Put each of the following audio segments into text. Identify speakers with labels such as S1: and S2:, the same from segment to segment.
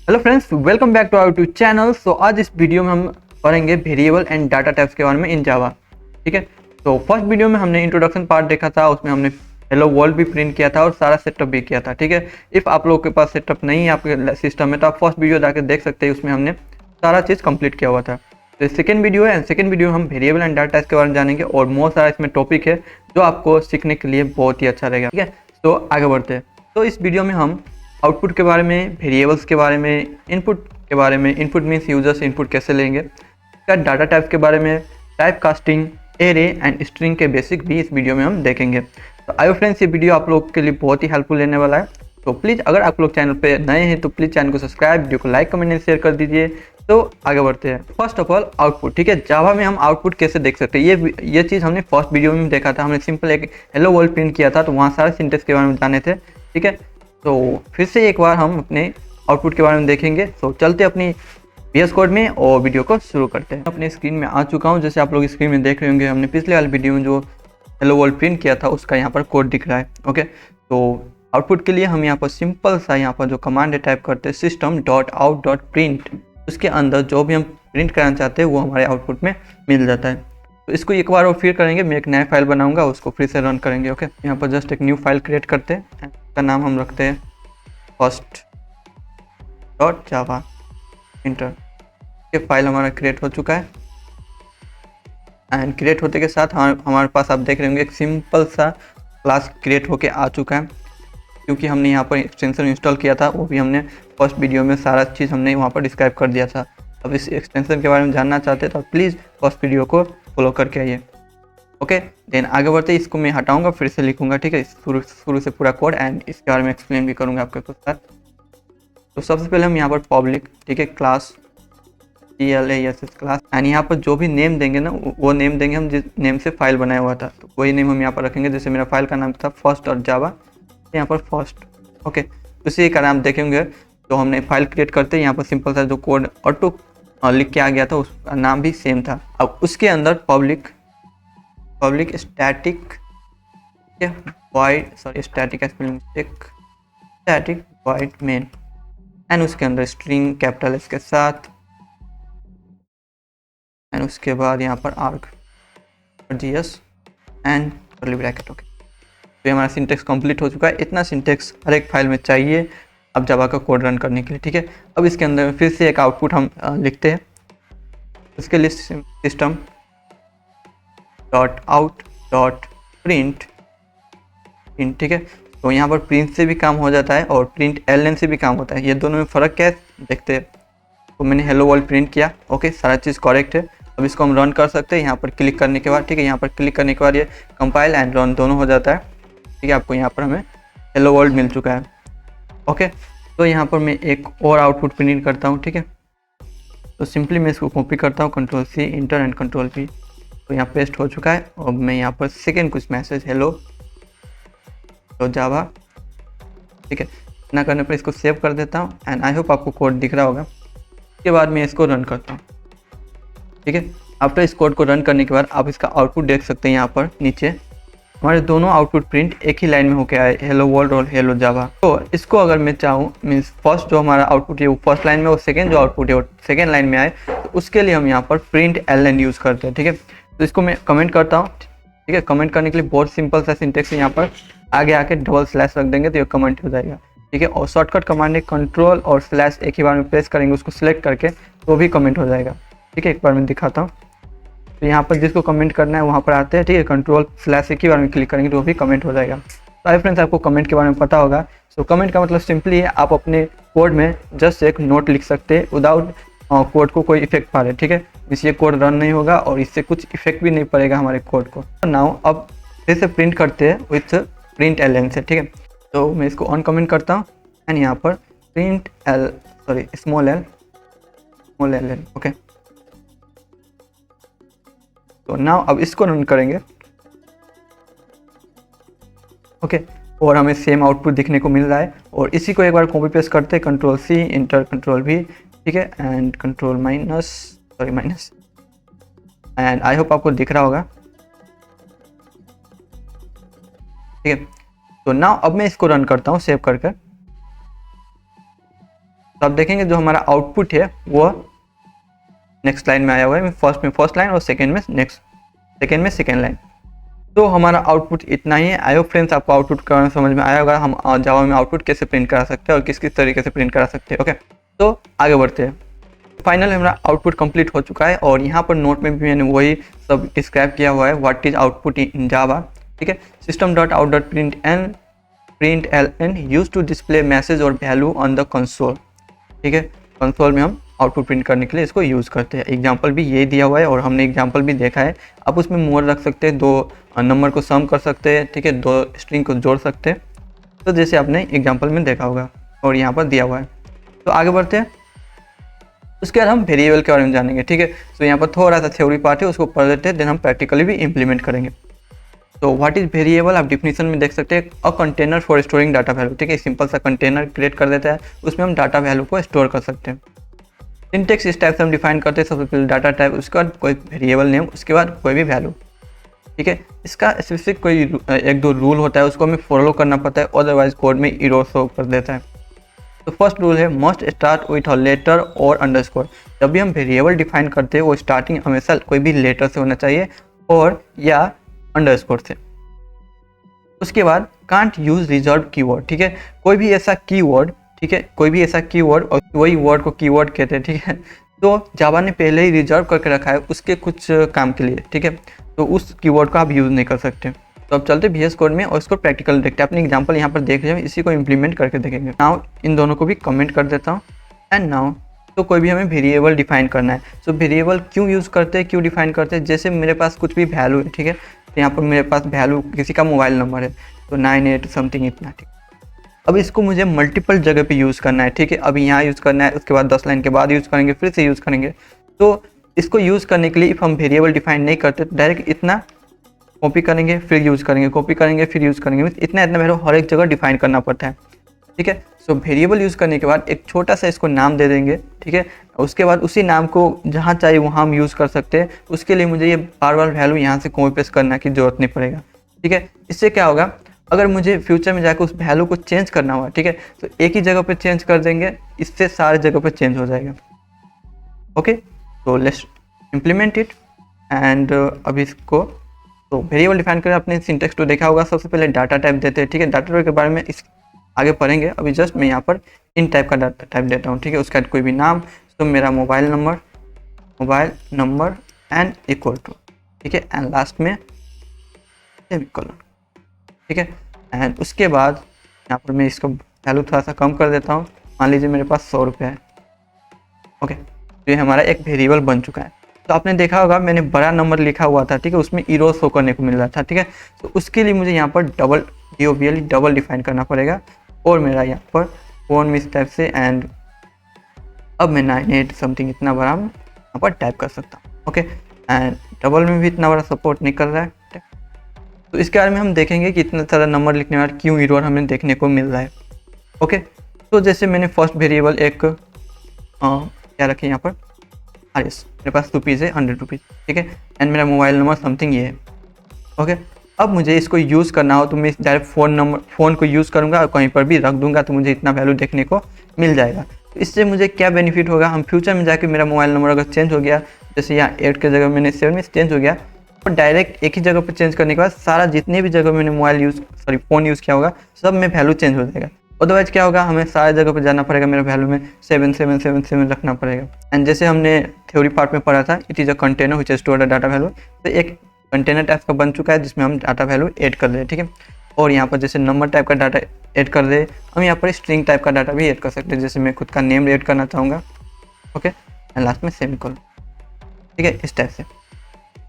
S1: Hello friends, welcome back to our YouTube channel. So आज इस video में हम पढ़ेंगे वेरिएबल एंड डाटा टाइप्स के बारे में इन जावा। ठीक है, तो फर्स्ट वीडियो में हमने इंट्रोडक्शन पार्ट देखा था, उसमें हमने हेलो वर्ल्ड भी प्रिंट किया था और सारा सेटअप भी किया था। ठीक है, इफ़ आप लोगों के पास सेटअप नहीं है आपके सिस्टम में तो आप फर्स्ट वीडियो जाकर देख सकते हैं, उसमें हमने सारा चीज़ कंप्लीट किया हुआ था। तो सेकेंड वीडियो है, सेकेंड वीडियो हम वेरिएबल एंड डाटा टाइप्स के बारे में जानेंगे और बहुत सारा इसमें टॉपिक है जो आपको सीखने के लिए बहुत ही अच्छा रहेगा। ठीक है, तो आगे बढ़ते हैं। तो इस वीडियो में हम आउटपुट के बारे में, वेरिएबल्स के बारे में, इनपुट के बारे में, इनपुट मीन्स यूजर्स इनपुट कैसे लेंगे, इसका डाटा टाइप के बारे में, type casting, array and string के बेसिक भी इस वीडियो में हम देखेंगे। तो आयो फ्रेंड्स, ये वीडियो आप लोग के लिए बहुत ही हेल्पफुल रहने वाला है। तो प्लीज़ अगर आप लोग चैनल पे नए हैं तो प्लीज़ चैनल को सब्सक्राइब, वीडियो को लाइक, कमेंट एंड शेयर कर दीजिए। तो आगे बढ़ते हैं। First of all output. ठीक है, जावा में हम आउटपुट कैसे देख सकते हैं, ये चीज़ हमने फर्स्ट वीडियो में देखा था। हमने सिंपल एक हेलो वर्ल्ड प्रिंट किया था, तो वहाँ सारे सिंटेक्स के बारे में जाने थे। ठीक है, तो फिर से एक बार हम अपने आउटपुट के बारे में देखेंगे। तो चलते अपनी VS कोड में और वीडियो को शुरू करते हैं। अपने स्क्रीन में आ चुका हूँ, जैसे आप लोग स्क्रीन में देख रहे होंगे। हमने पिछले वाले वीडियो में जो हेलो वर्ल्ड प्रिंट किया था उसका यहाँ पर कोड दिख रहा है। ओके, तो आउटपुट के लिए हम यहाँ पर सिंपल सा यहाँ पर जो कमांड है टाइप करते हैं system.out.print। उसके अंदर जो भी हम प्रिंट कराना चाहते हैं वो हमारे आउटपुट में मिल जाता है। तो इसको एक बार और फिर करेंगे। मैं एक नया फाइल बनाऊंगा, उसको फिर से रन करेंगे। ओके, यहाँ पर जस्ट एक न्यू फाइल क्रिएट करते हैं, इसका नाम हम रखते हैं first.java इंटर। ये फाइल हमारा क्रिएट हो चुका है एंड क्रिएट होते के साथ हमारे पास आप देख रहे होंगे एक सिंपल सा क्लास क्रिएट होके आ चुका है, क्योंकि हमने यहाँ पर एक्सटेंशन इंस्टॉल किया था। वो भी हमने फर्स्ट वीडियो में सारा चीज़ हमने वहाँ पर डिस्क्राइब कर दिया था। अब इस एक्सटेंशन के बारे में जानना चाहते हैं तो प्लीज़ फर्स्ट वीडियो को फॉलो करके आइए। ओके, देन आगे बढ़ते। इसको मैं हटाऊंगा, फिर से लिखूंगा। ठीक है, शुरू से पूरा कोड एंड इसके बारे में एक्सप्लेन भी करूंगा आपके साथ। तो सबसे पहले हम यहाँ पर पब्लिक, ठीक है, क्लास CLASS क्लास, एंड यहाँ पर जो भी नेम देंगे ना वो नेम देंगे हम जिस नेम से फाइल बनाया हुआ था, तो वही नेम हम यहाँ पर रखेंगे। जैसे मेरा फाइल का नाम था first.java, यहाँ पर फर्स्ट। ओके, उसी का नाम देखेंगे। तो हमने फाइल क्रिएट करते यहाँ पर सिंपल सा जो कोड ऑटो लिख के आ गया था उसका नाम भी सेम था। अब उसके अंदर public static wide, sorry static spelling mistake, static wide main, and उसके अंदर स्ट्रिंग कैपिटल एस के साथ, एंड उसके बाद यहाँ पर आर्ग GS and curly bracket. Okay, तो हमारा सिंटेक्स कंप्लीट हो चुका है। इतना सिंटेक्स हर एक फाइल में चाहिए अब जावा का कोड रन करने के लिए। ठीक है, अब इसके अंदर फिर से एक आउटपुट हम लिखते हैं। उसके लिए system.out.print। ठीक है, तो यहाँ पर प्रिंट से भी काम हो जाता है और प्रिंट ln से भी काम होता है। ये दोनों में फ़र्क क्या है देखते हैं। तो मैंने हेलो वर्ल्ड प्रिंट किया। ओके, सारा चीज़ करेक्ट है। अब इसको हम रन कर सकते हैं यहाँ पर क्लिक करने के बाद। ठीक है, यहाँ पर क्लिक करने के बाद ये कंपाइल एंड रन दोनों हो जाता है। ठीक है, आपको यहाँ पर हमें हेलो वर्ल्ड मिल चुका है। ओके, तो यहाँ पर मैं एक और आउटपुट प्रिंट करता हूँ। ठीक है, तो सिंपली मैं इसको कॉपी करता हूँ, Ctrl+C इंटर एंड Ctrl+V। तो यहाँ पेस्ट हो चुका है। और मैं यहाँ पर सेकेंड कुछ मैसेज हेलो तो जावा। ठीक है, इतना करने पर इसको सेव कर देता हूँ एंड आई होप आपको कोड दिख रहा होगा। उसके बाद मैं इसको रन करता हूँ। ठीक है, आफ्टर इस कोड को रन करने के बाद आप इसका आउटपुट देख सकते हैं। यहाँ पर नीचे हमारे दोनों आउटपुट प्रिंट एक ही लाइन में होके आए, हेलो वर्ल्ड और हेलो जावा। तो इसको अगर मैं चाहूँ मीन्स फर्स्ट जो हमारा आउटपुट है वो फर्स्ट लाइन में और सेकेंड जो आउटपुट है वो सेकेंड लाइन में आए, तो उसके लिए हम यहाँ पर प्रिंट ln यूज़ करते हैं। ठीक है, तो इसको मैं कमेंट करता हूँ। ठीक है, कमेंट करने के लिए बहुत सिंपल सा सिंटेक्स है। यहाँ पर आगे आके डबल स्लैश रख देंगे तो ये कमेंट हो जाएगा। ठीक है, और शॉर्टकट कमांड है कंट्रोल और स्लैश एक ही बार में प्रेस करेंगे, उसको सिलेक्ट करके तो भी कमेंट हो जाएगा। ठीक है, एक बार मैं दिखाता हूँ। तो यहाँ पर जिसको कमेंट करना है वहाँ पर आते हैं। ठीक है, कंट्रोल स्लैश एक ही बार में क्लिक करेंगे तो वो भी कमेंट हो जाएगा। तो आई फ्रेंड्स, आपको कमेंट के बारे में पता होगा। सो कमेंट का मतलब सिंपली है आप अपने कोड में जस्ट एक नोट लिख सकते हैं विदाउट कोड को कोई इफेक्ट पा रहे। ठीक है, इससे कोड रन नहीं होगा और इससे कुछ इफेक्ट भी नहीं पड़ेगा हमारे कोड को। नाउ अब फिर से प्रिंट करते हैं विथ प्रिंट ln से। ठीक है, तो मैं इसको ऑन कमेंट करता हूँ एंड यहाँ पर प्रिंट स्मॉल ln। ओके, तो नाउ अब इसको रन करेंगे। ओके, और हमें सेम आउटपुट दिखने को मिल रहा है। और इसी को एक बार कॉपी पेस्ट करते हैं, Ctrl+C इंटर Ctrl+V। ठीक है, and minus, and I hope आपको दिख रहा होगा। ठीक है, तो नाउ अब मैं इसको रन करता हूँ सेव करके। तो आप देखेंगे जो हमारा आउटपुट है वो नेक्स्ट लाइन में आया हुआ है, फर्स्ट में फर्स्ट लाइन और सेकेंड में सेकेंड लाइन। तो हमारा आउटपुट इतना ही है। आई होप फ्रेंड्स आपको आउटपुट करना समझ में आया होगा, हम जावा में आउटपुट कैसे प्रिंट करा सकते हैं और किस किस तरीके से प्रिंट करा सकते हैं। ओके, तो आगे बढ़ते हैं। फाइनल हमारा आउटपुट कंप्लीट हो चुका है और यहाँ पर नोट में भी मैंने वही सब डिस्क्राइब किया हुआ है, what is output in Java. ठीक है, system.out.println use to display message और वैल्यू ऑन द कंसोल। ठीक है, कंसोल में हम आउटपुट प्रिंट करने के लिए इसको यूज़ करते हैं। एग्जांपल भी ये दिया हुआ है और हमने एग्जांपल भी देखा है। आप उसमें मोर रख सकते हैं, 2 नंबर को सम कर सकते हैं। ठीक है, 2 स्ट्रिंग को जोड़ सकते हैं, तो जैसे आपने एग्जांपल में देखा होगा और यहाँ पर दिया हुआ है। तो आगे बढ़ते हैं, उसके बाद हम वेरिएबल के बारे में जानेंगे। ठीक है, तो यहाँ पर थोड़ा सा थ्योरी पार्ट है, उसको पढ़ लेते हैं, देन हम प्रैक्टिकली भी इम्प्लीमेंट करेंगे। तो व्हाट इज वेरिएबल, आप डिफिनीशन में देख सकते हैं, a container for storing data value. ठीक है, सिंपल सा कंटेनर क्रिएट कर देता है, उसमें हम डाटा वैल्यू को स्टोर कर सकते हैं। सिंटेक्स इस टाइप से हम डिफाइन करते हैं, सबसे पहले डाटा टाइप, उसके बाद कोई वेरिएबल नेम, उसके बाद कोई भी वैल्यू। ठीक है, इसका स्पेसिफिक कोई 1-2 रूल होता है, उसको हमें फॉलो करना पड़ता है, अदरवाइज कोड में एरर शो कर देता है। तो फर्स्ट रूल है must start with a letter और अंडरस्कोर। जब भी हम वेरिएबल डिफाइन करते हैं वो स्टार्टिंग हमेशा कोई भी लेटर से होना चाहिए और या अंडरस्कोर से। उसके बाद कांट यूज रिजर्व कीवर्ड। ठीक है, कोई भी ऐसा कीवर्ड, ठीक है, कोई भी ऐसा कीवर्ड, और वही वर्ड को कीवर्ड कहते हैं। ठीक है, तो जावा ने पहले ही रिजर्व करके रखा है उसके कुछ काम के लिए। ठीक है, तो उस कीवर्ड को आप यूज़ नहीं कर सकते। तो अब चलते VS कोड में और इसको प्रैक्टिकल देखते हैं। अपने एग्जांपल यहाँ पर देख लीजिए, इसी को इम्प्लीमेंट करके देखेंगे। नाउ इन दोनों को भी कमेंट कर देता हूँ। एंड नाउ तो कोई भी हमें वेरिएबल डिफाइन करना है। सो वेरिएबल क्यों यूज़ करते हैं, क्यों डिफाइन करते हैं, जैसे मेरे पास कुछ भी वैल्यू है। ठीक है, तो यहाँ पर मेरे पास वैल्यू किसी का मोबाइल नंबर है, तो 98 समथिंग इतना। ठीक, अब इसको मुझे मल्टीपल जगह पे यूज़ करना है। ठीक है, अभी यहाँ यूज़ करना है, उसके बाद 10 लाइन के बाद यूज़ करेंगे, फिर से यूज़ करेंगे। तो इसको यूज़ करने के लिए इफ़ हम वेरिएबल डिफाइन नहीं करते तो डायरेक्ट इतना कॉपी करेंगे, फिर यूज़ करेंगे, कॉपी करेंगे, फिर यूज़ करेंगे, इतना वैल्यू हर एक जगह डिफाइन करना पड़ता है। ठीक है, सो वेरिएबल यूज़ करने के बाद एक छोटा सा इसको नाम दे देंगे। ठीक है, उसके बाद उसी नाम को जहाँ चाहिए वहाँ हम यूज़ कर सकते हैं। उसके लिए मुझे ये बार बार वैल्यू यहाँ से कॉपी पेस्ट करने की जरूरत नहीं पड़ेगा। ठीक है, इससे क्या होगा, अगर मुझे फ्यूचर में जाकर उस वैल्यू को चेंज करना हुआ, ठीक है, तो एक ही जगह पे चेंज कर देंगे, इससे सारे जगह पे चेंज हो जाएगा। ओके, तो लेट्स इम्प्लीमेंट इट। एंड अभी इसको तो वेरिएबल डिफाइन करें, अपने सिंटेक्स तो देखा होगा। सबसे पहले डाटा टाइप देते हैं। ठीक है, डाटा टाइप के बारे में इस आगे पढ़ेंगे, अभी जस्ट मैं यहाँ पर इन टाइप का डाटा टाइप देता हूँ। ठीक है, उसका कोई भी नाम, तो मेरा mobile number and equal to. ठीक है, एंड लास्ट में सेमीकोलन। ठीक है, एंड उसके बाद यहाँ पर मैं इसको वैल्यू थोड़ा सा कम कर देता हूँ। मान लीजिए मेरे पास 100 रुपये है। ओके, तो ये हमारा एक वेरिएबल बन चुका है। तो आपने देखा होगा मैंने बड़ा नंबर लिखा हुआ था। ठीक है, उसमें एरर शो करने को मिल रहा था। ठीक है, तो उसके लिए मुझे यहाँ पर डबल डिफाइन करना पड़ेगा और मेरा यहाँ पर फोन में इस टाइप से, एंड अब मैं 98 समथिंग इतना बड़ा यहाँ पर टाइप कर सकता हूँ। ओके, एंड डबल में भी इतना बड़ा सपोर्ट नहीं कर रहा है। तो इसके बारे में हम देखेंगे कि इतना सारा नंबर लिखने वाला क्यों एरर हमें देखने को मिल रहा है। ओके, तो जैसे मैंने फर्स्ट वेरिएबल एक क्या रखे यहाँ पर RS, मेरे पास रुपीज़ है 100 रुपीज़। ठीक है, एंड मेरा मोबाइल नंबर समथिंग ये है। ओके, अब मुझे इसको यूज़ करना हो तो मैं डायरेक्ट फ़ोन को यूज़ करूँगा और कहीं पर भी रख दूँगा, तो मुझे इतना वैल्यू देखने को मिल जाएगा। तो इससे मुझे क्या बेनिफिट होगा, हम फ्यूचर में जाके मेरा मोबाइल नंबर अगर चेंज हो गया, जैसे यहाँ 8 के जगह मैंने 7 में चेंज हो गया, और डायरेक्ट एक ही जगह पर चेंज करने के बाद सारा जितने भी जगह मैंने फ़ोन यूज़ किया होगा सब में वैल्यू चेंज हो जाएगा। अदरवाइज क्या होगा, हमें सारे जगह पर जाना पड़ेगा, मेरे वैल्यू में 7777 रखना पड़ेगा। एंड जैसे हमने थ्योरी पार्ट में पढ़ा था, it is a container which store the data value. तो एक कंटेनर टाइप का बन चुका है जिसमें हम डाटा वैल्यू ऐड कर रहे हैं। ठीक है, और यहाँ पर जैसे नंबर टाइप का डाटा ऐड कर रहे हैं, हम यहाँ पर स्ट्रिंग टाइप का डाटा भी ऐड कर सकते हैं। जैसे मैं खुद का नेम ऐड करना चाहूँगा। ओके, एंड लास्ट में सेमीकोलन। ठीक है, इस टाइप से।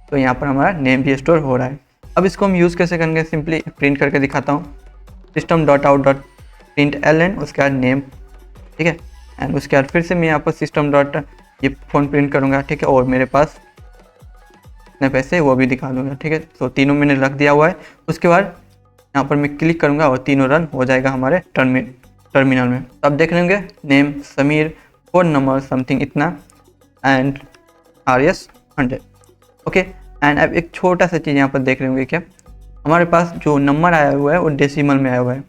S1: तो यहाँ पर हमारा नेम भी स्टोर हो रहा है। अब इसको हम यूज़ कैसे करेंगे, सिंपली प्रिंट करके दिखाता हूँ। system.out.println, उसके बाद नेम। ठीक है, एंड उसके बाद फिर से मैं यहाँ पर system डॉट ये फ़ोन प्रिंट करूँगा। ठीक है, और मेरे पास कितने पैसे वो भी दिखा दूँगा। ठीक है, तो तीनों मैंने रख दिया हुआ है। उसके बाद यहाँ पर मैं क्लिक करूँगा और तीनों रन हो जाएगा हमारे टर्मिनल में। तो आप देख लेंगे name Sameer, phone number something इतना, एंड RS 100। ओके, एंड अब एक छोटा सा चीज़ यहाँ पर देख रहे होंगे, क्या हमारे पास जो नंबर आया हुआ है वो डेसिमल में आया हुआ है।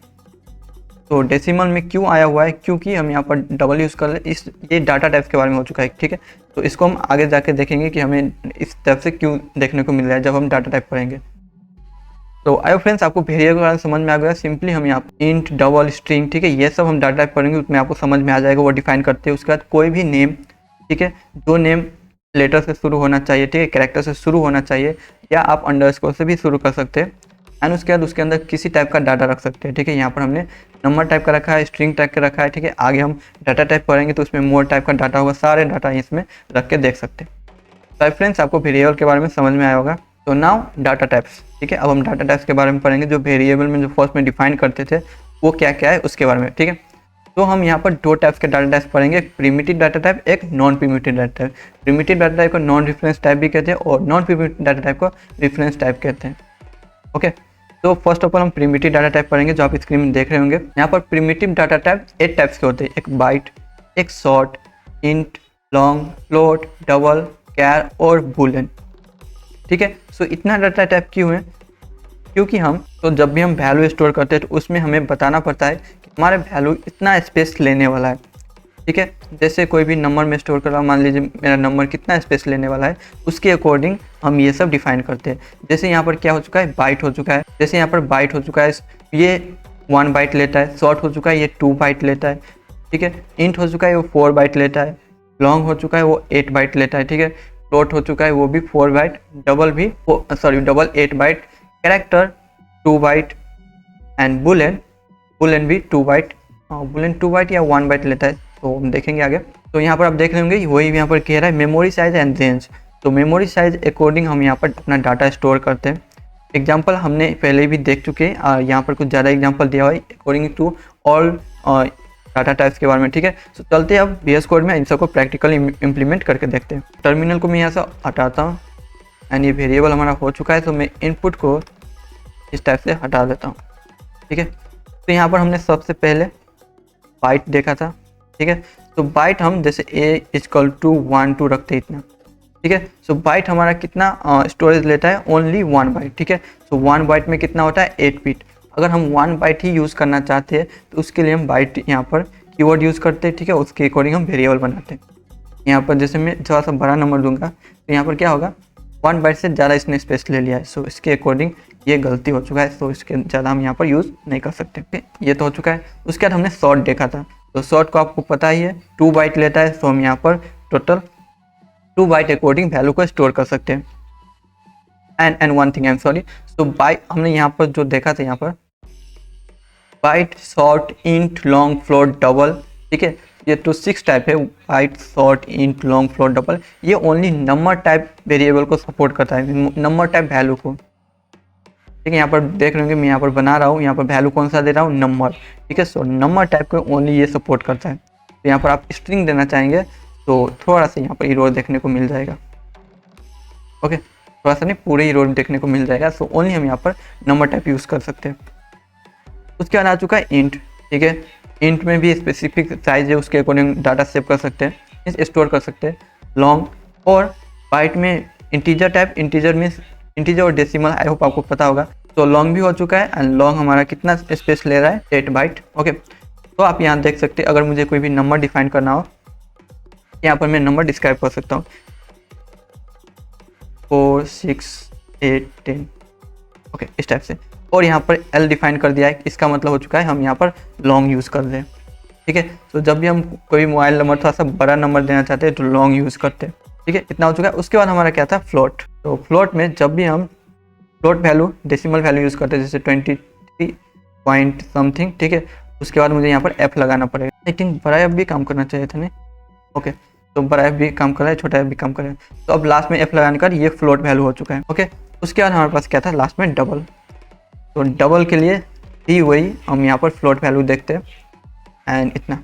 S1: तो डेसिमल में क्यों आया हुआ है, क्योंकि हम यहाँ पर डबल यूज़ कर ले, ये डाटा टाइप्स के बारे में हो चुका है, ठीक है। तो इसको हम आगे जाके देखेंगे कि हमें इस टाइप से क्यों देखने को मिल रहा है जब हम डाटा टाइप पढ़ेंगे। तो आयो फ्रेंड्स, आपको वेरिएबल के बारे में समझ में आ गया। सिंपली हम यहाँ पर इंट, डबल, स्ट्रिंग, ठीक है, ये सब हम डाटा टाइप पढ़ेंगे, उसमें आपको समझ में आ जाएगा, वो डिफाइन करते हैं। उसके बाद कोई भी नेम, ठीक है, जो नेम लेटर से शुरू होना चाहिए, ठीक है, कैरेक्टर से शुरू होना चाहिए, या आप अंडरस्कोर से भी शुरू कर सकते हैं। एंड उसके बाद उसके अंदर किसी टाइप का डाटा रख सकते हैं, ठीक है। यहाँ पर हमने नंबर टाइप का रखा है, स्ट्रिंग टाइप का रखा है, ठीक है। आगे हम डाटा टाइप पढ़ेंगे तो उसमें मोर टाइप का डाटा होगा, सारे डाटा इसमें रख के देख सकते हैं। तो फ्रेंड्स, आपको वेरिएबल के बारे में समझ में आया होगा। तो नाउ डाटा टाइप्स, ठीक है। अब हम डाटा टाइप्स के बारे में पढ़ेंगे, जो वेरिएबल में जो फर्स्ट में डिफाइन करते थे वो क्या क्या है उसके बारे में, ठीक है। तो हम यहाँ पर दो टाइप्स के डाटा टाइप्स पढ़ेंगे, एक प्रिमिटिव डाटा टाइप, एक non primitive data type. Primitive data type को नॉन रेफरेंस टाइप भी कहते हैं और नॉन प्रिमिटिव डाटा टाइप को रेफरेंस टाइप कहते हैं, ओके। तो फर्स्ट ऑफ ऑल हम प्रिमिटिव डाटा टाइप पढ़ेंगे, जो आप स्क्रीन में देख रहे होंगे। यहाँ पर प्रिमिटिव डाटा टाइप 8 टाइप्स के होते हैं, एक बाइट, एक short, int, long, float, double, char और बूलियन, ठीक है। सो इतना डाटा टाइप क्यों है, क्योंकि हम तो जब भी हम वैल्यू स्टोर करते हैं तो उसमें हमें बताना पड़ता है कि हमारा वैल्यू इतना स्पेस लेने वाला है, ठीक है। जैसे कोई भी नंबर में स्टोर कर रहा हूँ, मान लीजिए मेरा नंबर कितना स्पेस लेने वाला है, उसके अकॉर्डिंग हम ये सब डिफाइन करते हैं। जैसे यहाँ पर क्या हो चुका है, बाइट हो चुका है। जैसे यहाँ पर बाइट हो चुका है, ये 1 बाइट लेता है। शॉर्ट हो चुका है, ये 2 बाइट लेता है, ठीक है। इंट हो चुका है, वो 4 बाइट लेता है। लॉन्ग हो चुका है, वो 8 बाइट लेता है, ठीक है। फ्लोट हो चुका है, वो भी 4 byte. Double 8 byte. Character 2 byte and boolean भी 2 बाइट। बुलियन 2 बाइट या 1 बाइट लेता है, तो हम देखेंगे आगे। तो यहाँ पर आप देख लेंगे वही यहाँ पर कह रहा है मेमोरी साइज एंड रेंज। तो मेमोरी साइज अकॉर्डिंग हम यहाँ पर अपना डाटा स्टोर करते हैं। एग्जाम्पल हमने पहले भी देख चुके हैं, यहाँ पर कुछ ज़्यादा एग्जाम्पल दिया हुआ है according to all data types के बारे में, ठीक है। तो चलते हैं अब VS कोड में इन सबको प्रैक्टिकली इम्प्लीमेंट करके देखते हैं। टर्मिनल को मैं यहाँ से हटाता हूँ एंड ये वेरिएबल हमारा हो चुका है, तो मैं इनपुट को इस टाइप से हटा देता हूँ, ठीक है। तो यहाँ पर हमने सबसे पहले बाइट देखा था, ठीक है। तो बाइट हम जैसे A=1 रखते हैं इतना, ठीक है। सो बाइट हमारा कितना स्टोरेज लेता है, ओनली 1 बाइट, ठीक है। सो 1 बाइट में कितना होता है, 8 बिट। अगर हम 1 बाइट ही यूज़ करना चाहते हैं तो उसके लिए हम बाइट यहाँ पर कीवर्ड यूज़ करते हैं, ठीक है। उसके अकॉर्डिंग हम वेरिएबल बनाते हैं। यहाँ पर जैसे मैं थोड़ा सा बड़ा नंबर दूंगा तो यहाँ पर क्या होगा, 1 बाइट से ज़्यादा इसने स्पेस ले लिया है, सो इसके अकॉर्डिंग ये गलती हो चुका है, सो इसके ज़्यादा हम यहाँ पर यूज़ नहीं कर सकते, ठीक है। ये तो हो चुका है। उसके बाद हमने शॉर्ट देखा था, तो शॉर्ट को आपको पता ही है 2 बाइट लेता है, सो हम यहाँ पर टोटल 2 बाइट अकॉर्डिंग वैल्यू को स्टोर कर सकते हैं। And one thing, I am sorry, so byte हमने यहाँ पर जो देखा था, यहाँ पर byte, short, int, long, float, double, ठीक है। ये तो 6 टाइप है, byte, short, int, long, float, double. ये ओनली नंबर टाइप वेरिएबल को सपोर्ट करता है, नंबर टाइप वैल्यू को, ठीक है। यहाँ पर देख रहे होंगे मैं यहाँ पर बना रहा हूँ, यहाँ पर वैल्यू कौन सा दे रहा हूँ, नंबर, ठीक है। सो नंबर टाइप को ओनली ये सपोर्ट करता है। तो यहाँ पर आप स्ट्रिंग देना चाहेंगे तो थोड़ा सा यहाँ पर इरोर देखने को मिल जाएगा, ओके। थोड़ा सा नहीं, पूरे इरोर देखने को मिल जाएगा। सो ओनली हम यहाँ पर नंबर टाइप यूज़ कर सकते हैं। उसके बाद आ चुका है इंट, ठीक है। इंट में भी स्पेसिफिक साइज है, उसके अकॉर्डिंग डाटा सेव कर सकते हैं, स्टोर कर सकते हैं। लॉन्ग और बाइट में integer type, integer means integer और डेसिमल, आई होप आपको पता होगा। तो लॉन्ग भी हो चुका है एंड लॉन्ग हमारा कितना स्पेस ले रहा है, 8 बाइट, ओके। तो आप यहाँ देख सकते हैं, अगर मुझे कोई भी नंबर डिफाइन करना हो, यहाँ पर मैं नंबर डिस्क्राइब कर सकता हूँ, 4, 6, 8, 10, ओके, इस टाइप से। और यहाँ पर L डिफाइन कर दिया है, इसका मतलब हो चुका है हम यहाँ पर लॉन्ग यूज़ कर रहे हैं, ठीक है। तो जब भी हम कोई मोबाइल नंबर थोड़ा सा बड़ा नंबर देना चाहते हैं तो लॉन्ग यूज़ करते हैं, ठीक है। इतना हो चुका है। उसके बाद हमारा क्या था, फ्लोट। तो फ्लोट में जब भी हम float value, decimal value use करते हैं, जैसे 23 पॉइंट समथिंग, ठीक है। उसके बाद मुझे यहाँ पर F लगाना पड़ेगा। आई थिंक बड़ा F भी काम करना चाहिए था, नहीं, ओके। तो बड़ा F भी काम कर रहा है, छोटा F भी काम कर रहा है। तो अब लास्ट में F लगाने का ये फ्लोट वैल्यू हो चुका है, ओके। उसके बाद हमारे पास क्या था, लास्ट में डबल। तो डबल के लिए भी वही हम यहाँ पर फ्लोट वैल्यू देखते हैं एंड इतना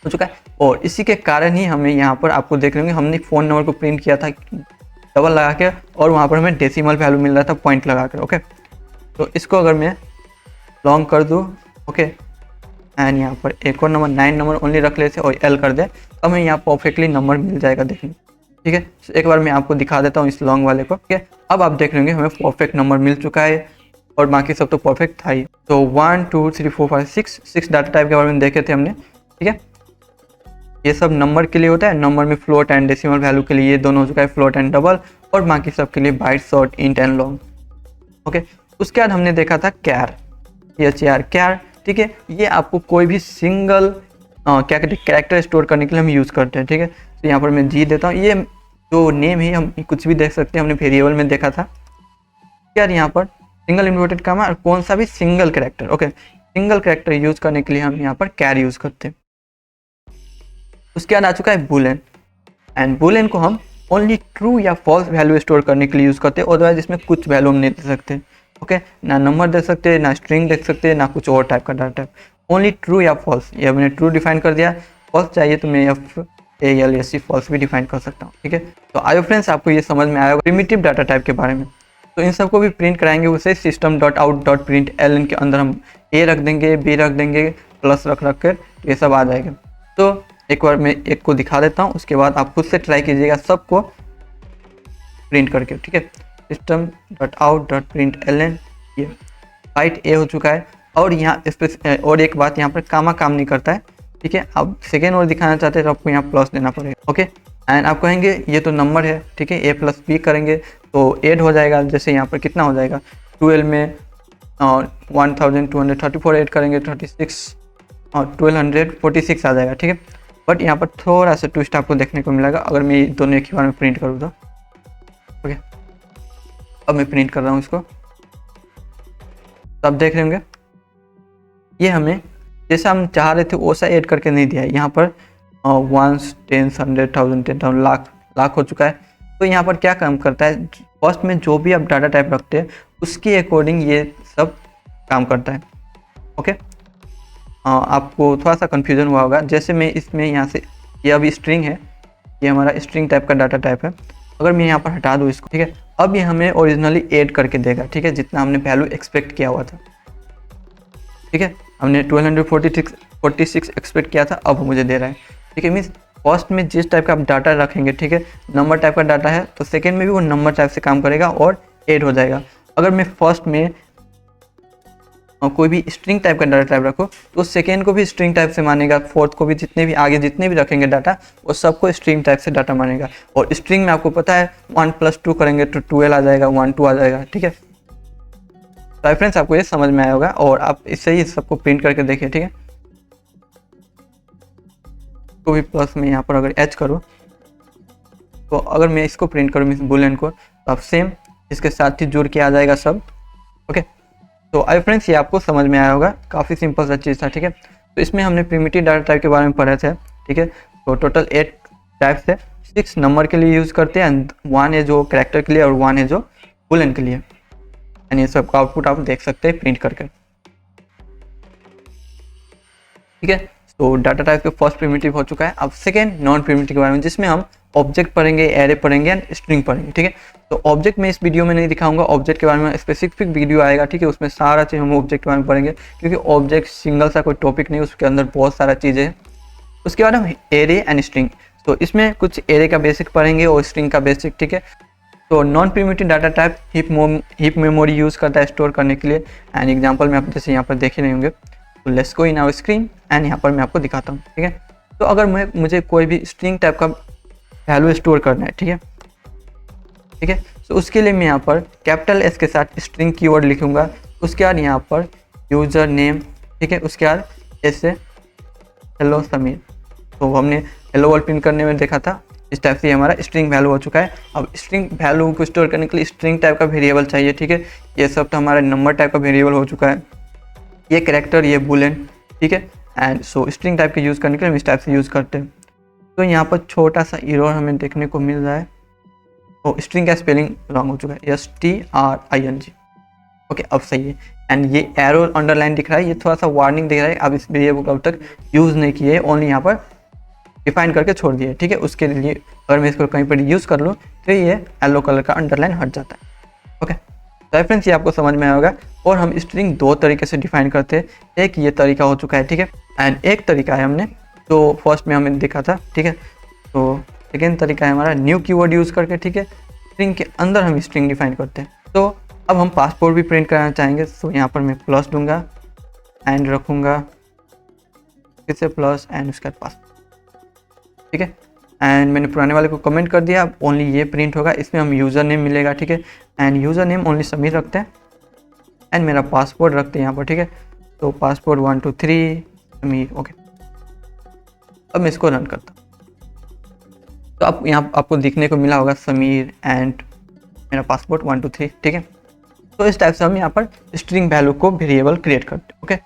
S1: हो चुका है। और इसी के कारण ही हमें यहाँ पर आपको देख लेंगे, हमने फ़ोन नंबर को प्रिंट किया था डबल लगा के, और वहाँ पर हमें डेसिमल वैल्यू मिल रहा था पॉइंट लगा कर, ओके। तो इसको अगर मैं लॉन्ग कर दूँ, ओके, एंड यहाँ पर एक और नंबर 9 नंबर ओनली रख लेते और L कर दे, तो हमें यहाँ परफेक्टली नंबर मिल जाएगा देखने, ठीक है। एक बार मैं आपको दिखा देता हूँ इस लॉन्ग वाले को, ठीक है। अब आप देख लेंगे हमें परफेक्ट नंबर मिल चुका है और बाकी सब तो परफेक्ट था ही। तो 1 2 3 4 5 6 डाटा टाइप के बारे में देखे थे हमने, ठीक है। ये सब नंबर के लिए होता है, नंबर में फ्लोट एंड डेसिमल वैल्यू के लिए ये दोनों हो चुका है, फ्लोट एंड डबल, और बाकी सब के लिए byte, short, int and long. Okay, उसके बाद हमने देखा था कैर, कैर, ठीक है। ये आपको कोई भी सिंगल क्या कहते हैं कैरेक्टर स्टोर करने के लिए हम यूज़ करते हैं, ठीक है। तो यहाँ पर मैं जी देता हूँ, ये जो नेम है हम कुछ भी देख सकते हैं, हमने वेरिएबल में देखा था। कैर यहाँ पर सिंगल इन्वर्टेड कामा और कौन सा भी single character, okay, single character use करने के लिए हम यहाँ पर कैर यूज़ करते हैं। उसके बाद आ चुका है बुलियन, एंड बुलियन को हम ओनली ट्रू या फॉल्स वैल्यू स्टोर करने के लिए यूज़ करते हैं, अदरवाइज इसमें कुछ वैल्यू हम नहीं दे सकते, ओके। ना नंबर दे सकते, ना स्ट्रिंग दे सकते, ना कुछ और टाइप का डाटा टाइप, ओनली ट्रू या फॉल्स। ये मैंने ट्रू डिफाइन कर दिया, फॉल्स चाहिए तो मैं FALSE फॉल्स भी डिफाइन कर सकता हूँ, ठीक है। तो आयो फ्रेंड्स, आपको ये समझ में आया होगा प्रिमिटिव डाटा टाइप के बारे में। तो इन सबको भी प्रिंट कराएंगे उसे system.out.println के अंदर हम A रख देंगे, B रख देंगे, प्लस रख कर ये सब आ जाएगा। तो एक बार मैं एक को दिखा देता हूँ, उसके बाद आप खुद से ट्राई कीजिएगा सबको प्रिंट करके, ठीक है। system.out.println, ये बाइट A हो चुका है। और यहाँ और एक बात, यहाँ पर कामा काम नहीं करता है, ठीक है। आप सेकेंड और दिखाना चाहते हैं तो आपको यहाँ प्लस देना पड़ेगा, ओके। एंड आप कहेंगे ये तो नंबर है, ठीक है, A + B करेंगे तो ऐड हो जाएगा। जैसे यहाँ पर कितना हो जाएगा, 12 में 1234 ऐड करेंगे 36 और 1246 आ जाएगा, ठीक है। बट यहाँ पर थोड़ा सा ट्विस्ट आपको देखने को मिलेगा अगर मैं दोनों एक ही बार में प्रिंट करूँ तो, ओके। अब मैं प्रिंट कर रहा हूँ इसको, तब देख रहे होंगे ये हमें जैसा हम चाह रहे थे वैसा ऐड करके नहीं दिया है। यहाँ पर 1 10 100 1000 10,000 लाख हो चुका है। तो यहाँ पर क्या काम करता है, फर्स्ट में जो भी आप डाटा टाइप रखते हैं उसके अकॉर्डिंग ये सब काम करता है, ओके। आपको थोड़ा सा कन्फ्यूजन हुआ होगा, जैसे मैं इसमें यहाँ से ये अभी स्ट्रिंग है, ये हमारा स्ट्रिंग टाइप का डाटा टाइप है। अगर मैं यहाँ पर हटा दूँ इसको, ठीक है, अब ये हमें ओरिजिनली ऐड करके देगा, ठीक है, जितना हमने वैल्यू एक्सपेक्ट किया हुआ था, ठीक है। हमने 1246 एक्सपेक्ट किया था, अब मुझे दे रहा है, ठीक है। मीन्स फर्स्ट में जिस टाइप का आप डाटा रखेंगे, ठीक है, नंबर टाइप का डाटा है तो सेकेंड में भी वो नंबर टाइप से काम करेगा और ऐड हो जाएगा। अगर मैं फर्स्ट में कोई भी स्ट्रिंग टाइप का डाटा टाइप रखो तो सेकेंड को भी स्ट्रिंग टाइप से मानेगा, फोर्थ को भी, जितने भी आगे जितने भी रखेंगे डाटा वो सबको स्ट्रिंग टाइप से डाटा मानेगा। और स्ट्रिंग में आपको पता है 1 + 2 करेंगे तो 12 आ जाएगा, 1 2 आ जाएगा, ठीक है। तो फ्रेंड्स, आपको ये समझ में आया होगा और आप इससे ही सबको प्रिंट करके देखिए, ठीक है। तो भी प्लस में यहाँ पर अगर H करूँ तो अगर मैं इसको प्रिंट करूँ मीन्स बुलियन को, तो आप सेम इसके साथ ही जुड़ के आ जाएगा सब, ओके। तो आई फ्रेंड्स, ये आपको समझ में आया होगा, काफ़ी सिंपल सा चीज़ था, ठीक है। तो इसमें हमने प्रिमिटिव डाटा टाइप के बारे में पढ़े थे, ठीक है। तो टोटल 8 टाइप्स है, 6 नंबर के लिए यूज़ करते हैं एंड 1 है जो कैरेक्टर के लिए और 1 है जो बुलियन के लिए। एंड ये सब का आउटपुट आप देख सकते हैं प्रिंट करके, ठीक है। तो डाटा टाइप के फर्स्ट प्रिमिटिव हो चुका है। अब सेकेंड नॉन प्रिमिटिव के बारे में, जिसमें हम ऑब्जेक्ट पढ़ेंगे, एरे पढ़ेंगे एंड स्ट्रिंग पढ़ेंगे, ठीक है। तो ऑब्जेक्ट में इस वीडियो में नहीं दिखाऊंगा, ऑब्जेक्ट के बारे में स्पेसिफिक वीडियो आएगा, ठीक है। उसमें सारा चीज़ हम ऑब्जेक्ट के बारे में पढ़ेंगे, क्योंकि ऑब्जेक्ट सिंगल सा कोई टॉपिक नहीं, उसके अंदर बहुत सारा चीज़ें हैं। उसके बाद हम एरे एंड स्ट्रिंग, तो इसमें कुछ एरे का बेसिक पढ़ेंगे और स्ट्रिंग का बेसिक, ठीक है। तो non primitive data type heap memory use करता है स्टोर करने के लिए। एंड एग्जाम्पल में आप जैसे यहाँ पर देखे नहीं होंगे, तो let's go in our screen and यहाँ पर मैं आपको दिखाता हूँ, ठीक है। तो अगर मुझे कोई भी स्ट्रिंग टाइप का वैल्यू स्टोर करना है, ठीक है, ठीक है। तो उसके लिए मैं यहाँ पर कैपिटल S के साथ स्ट्रिंग कीवर्ड लिखूंगा। उसके बाद यहाँ पर यूज़र नेम, ठीक है। उसके बाद ऐसे हेलो समीर, तो हमने हेलो वर्ल्ड प्रिंट करने में देखा था, इस टाइप से हमारा स्ट्रिंग वैल्यू हो चुका है। अब स्ट्रिंग वैल्यू को स्टोर करने के लिए स्ट्रिंग टाइप का वेरिएबल चाहिए, ठीक है। ये सब तो हमारा नंबर टाइप का वेरिएबल हो चुका है, ये कैरेक्टर, ये बुलियन, ठीक है। एंड सो स्ट्रिंग टाइप के यूज़ करने के लिए हम इस टाइप से यूज़ करते हैं। तो यहाँ पर छोटा सा एरर हमें देखने को मिल रहा है, तो स्ट्रिंग का स्पेलिंग रॉन्ग हो चुका है, STRING, ओके, अब सही है। एंड ये एरो अंडरलाइन दिख रहा है, ये थोड़ा सा वार्निंग दिख रहा है, अब इस वेरिएबल को अब तक यूज़ नहीं किए, ओनली यहाँ पर डिफाइन करके छोड़ दिए, ठीक है। उसके लिए अगर मैं इसको कहीं पर यूज़ कर लूँ तो ये येलो कलर का अंडरलाइन हट जाता है, ओके। तो फ्रेंड्स, ये आपको समझ में आया होगा। और हम स्ट्रिंग 2 तरीके से डिफाइन करते हैं, एक ये तरीका हो चुका है, ठीक है। एंड एक तरीका है हमने तो फर्स्ट में हमें देखा था, ठीक है। तो सेकेंड तरीका है हमारा न्यू कीवर्ड यूज़ करके, ठीक है। स्ट्रिंग के अंदर हम स्ट्रिंग डिफाइन करते हैं। तो अब हम पासपोर्ट भी प्रिंट कराना चाहेंगे, तो यहाँ पर मैं प्लस दूंगा एंड रखूँगा फिर से प्लस एंड उसके बाद पास, ठीक है। एंड मैंने पुराने वाले को कमेंट कर दिया, अब ओनली ये प्रिंट होगा, इसमें हम यूज़र नेम मिलेगा, ठीक है। End user name only Sameer रखते हैं एंड मेरा पासपोर्ट रखते हैं यहाँ पर, ठीक है। तो पासपोर्ट 1 2 3 समीर, ओके। अब मैं इसको रन करता हूँ, तो अब यहाँ आपको दिखने को मिला होगा समीर एंड मेरा पासपोर्ट 1 2 3, ठीक है। तो इस टाइप से हम यहाँ पर स्ट्रिंग वैल्यू को वेरिएबल क्रिएट करते हैं, ओके।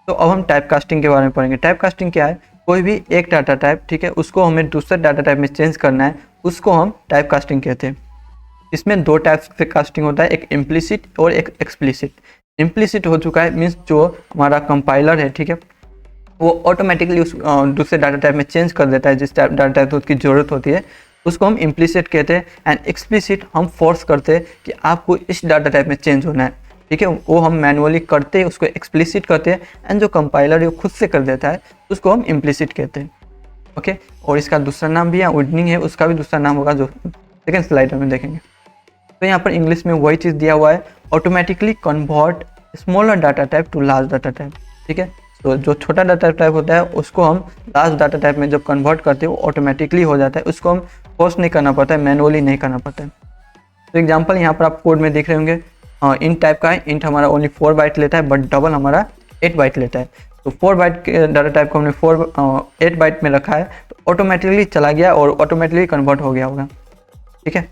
S1: तो अब हम टाइप कास्टिंग के बारे में पढ़ेंगे। टाइप कास्टिंग क्या है, कोई भी एक डाटा टाइप, ठीक है, उसको हमें दूसरे डाटा टाइप में चेंज करना है, उसको हम टाइप कास्टिंग कहते हैं। इसमें दो टाइप से कास्टिंग होता है, एक इम्प्लिसिट और एक एक्सप्लिसिट। इम्प्लिसिट हो चुका है मीन्स जो हमारा कंपाइलर है, ठीक है, वो ऑटोमेटिकली उस दूसरे डाटा टाइप में चेंज कर देता है जिस डाटा टाइप को उसकी ज़रूरत होती है, उसको हम इम्प्लिसिट कहते हैं। एंड एक्सप्लिसिट हम फोर्स करते हैं कि आपको इस डाटा टाइप में चेंज होना है, ठीक है, वो हम मैनुअली करते हैं, उसको एक्सप्लिसिट करते हैं। एंड जो कंपाइलर है वो खुद से कर देता है, उसको हम इम्प्लिसिट कहते हैं, ओके। और इसका दूसरा नाम भी है विडनिंग है, उसका भी दूसरा नाम होगा जो सेकेंड स्लाइड में देखेंगे। तो यहाँ पर इंग्लिश में वही चीज़ दिया हुआ है, automatically convert smaller data type two large data type, ठीक है। तो जो छोटा डाटा टाइप होता है उसको हम लार्ज डाटा टाइप में जब कन्वर्ट करते हैं वो ऑटोमेटिकली हो जाता है, उसको हम फोर्स नहीं करना पड़ता है, मैनुअली नहीं करना पड़ता है। तो एग्जांपल यहाँ पर आप कोड में देख रहे होंगे, इंट टाइप का है, इंट हमारा ओनली 4 बाइट लेता है बट डबल हमारा 8 बाइट लेता है। तो 4 बाइट के डाटा टाइप को हमने 8 बाइट में रखा है, तो ऑटोमेटिकली चला गया और ऑटोमेटिकली कन्वर्ट हो गया होगा, ठीक है।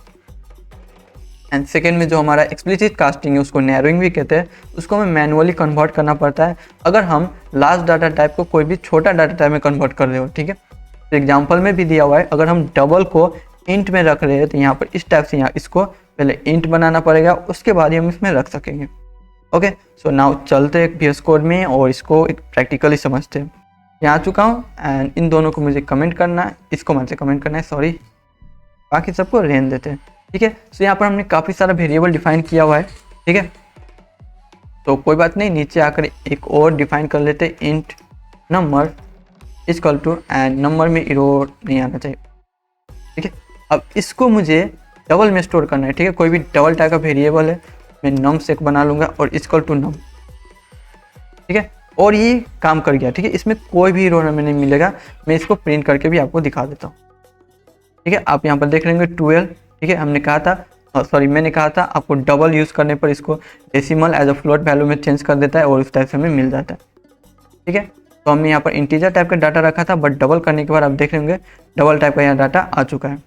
S1: एंड सेकेंड में जो हमारा एक्सप्लिसिट कास्टिंग है उसको नैरोइंग भी कहते हैं, उसको हमें मैनुअली कन्वर्ट करना पड़ता है अगर हम लार्ज डाटा टाइप को कोई भी छोटा डाटा टाइप में कन्वर्ट कर रहे हो, ठीक है। तो एग्जांपल में भी दिया हुआ है, अगर हम डबल को इंट में रख रहे हैं तो यहाँ पर इस टाइप से यहाँ इसको पहले इंट बनाना पड़ेगा, उसके बाद ही हम इसमें रख सकेंगे, ओके। सो नाउ चलते हैं VS कोड में और इसको एक प्रैक्टिकली समझते हैं। यहाँ आ चुका हूँ एंड इन दोनों को मुझे कमेंट करना है, इसको मुझे कमेंट करना है, सॉरी, बाकी सबको रहने देते हैं, ठीक है। सो यहाँ पर हमने काफ़ी सारा वेरिएबल डिफाइन किया हुआ है, ठीक है। तो कोई बात नहीं, नीचे आकर एक और डिफाइन कर लेते हैं, int number equal to, and number में एरर नहीं आना चाहिए, ठीक है। अब इसको मुझे डबल में स्टोर करना है, ठीक है। कोई भी डबल टाइप का वेरिएबल है, मैं नम से बना लूँगा और इक्वल टू नम, ठीक है। और ये काम कर गया, ठीक है, इसमें कोई भी एरर हमें नहीं मिलेगा। मैं इसको प्रिंट करके भी आपको दिखा देता हूँ, ठीक है। आप यहाँ पर देख लेंगे 12, ठीक है। हमने कहा था, सॉरी मैंने कहा था आपको डबल यूज़ करने पर इसको decimal as a float value में चेंज कर देता है और उस टाइप से हमें मिल जाता है, ठीक है। तो हमने यहाँ पर इंटीजर टाइप का डाटा रखा था, बट डबल करने के बाद आप देख रहे होंगे डबल टाइप का यहाँ डाटा आ चुका है।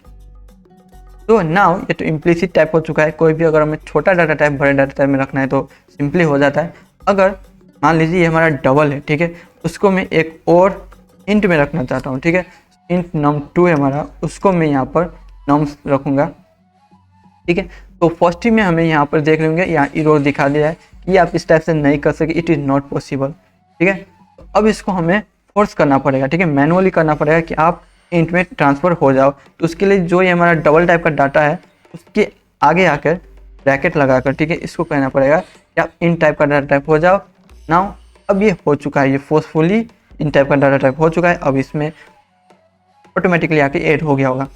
S1: तो नाउ ये तो इम्प्लिसिट टाइप हो चुका है, कोई भी अगर हमें छोटा डाटा टाइप बड़े डाटा टाइप में रखना है तो सिंपली हो जाता है। अगर मान लीजिए ये हमारा डबल है, ठीक है, उसको मैं एक और इंट में रखना चाहता हूँ, ठीक है, इंट num2 है हमारा, उसको मैं यहाँ पर nums रखूँगा, ठीक है। तो फर्स्ट ही में हमें यहाँ पर देख रहे होंगे यहाँ एरर दिखा दिया है कि आप इस टाइप से नहीं कर सके, इट इज़ नॉट पॉसिबल, ठीक है। तो अब इसको हमें फोर्स करना पड़ेगा, ठीक है, मैनुअली करना पड़ेगा कि आप इंट में ट्रांसफ़र हो जाओ। तो उसके लिए जो ये हमारा डबल टाइप का डाटा है उसके आगे आकर ब्रैकेट लगाकर, ठीक है, इसको कहना पड़ेगा कि आप इन टाइप का डाटा टाइप हो जाओ। नाउ अब ये हो चुका है, ये फोर्सफुली इन टाइप का डाटा टाइप हो चुका है, अब इसमें ऑटोमेटिकली आके ऐड हो गया होगा।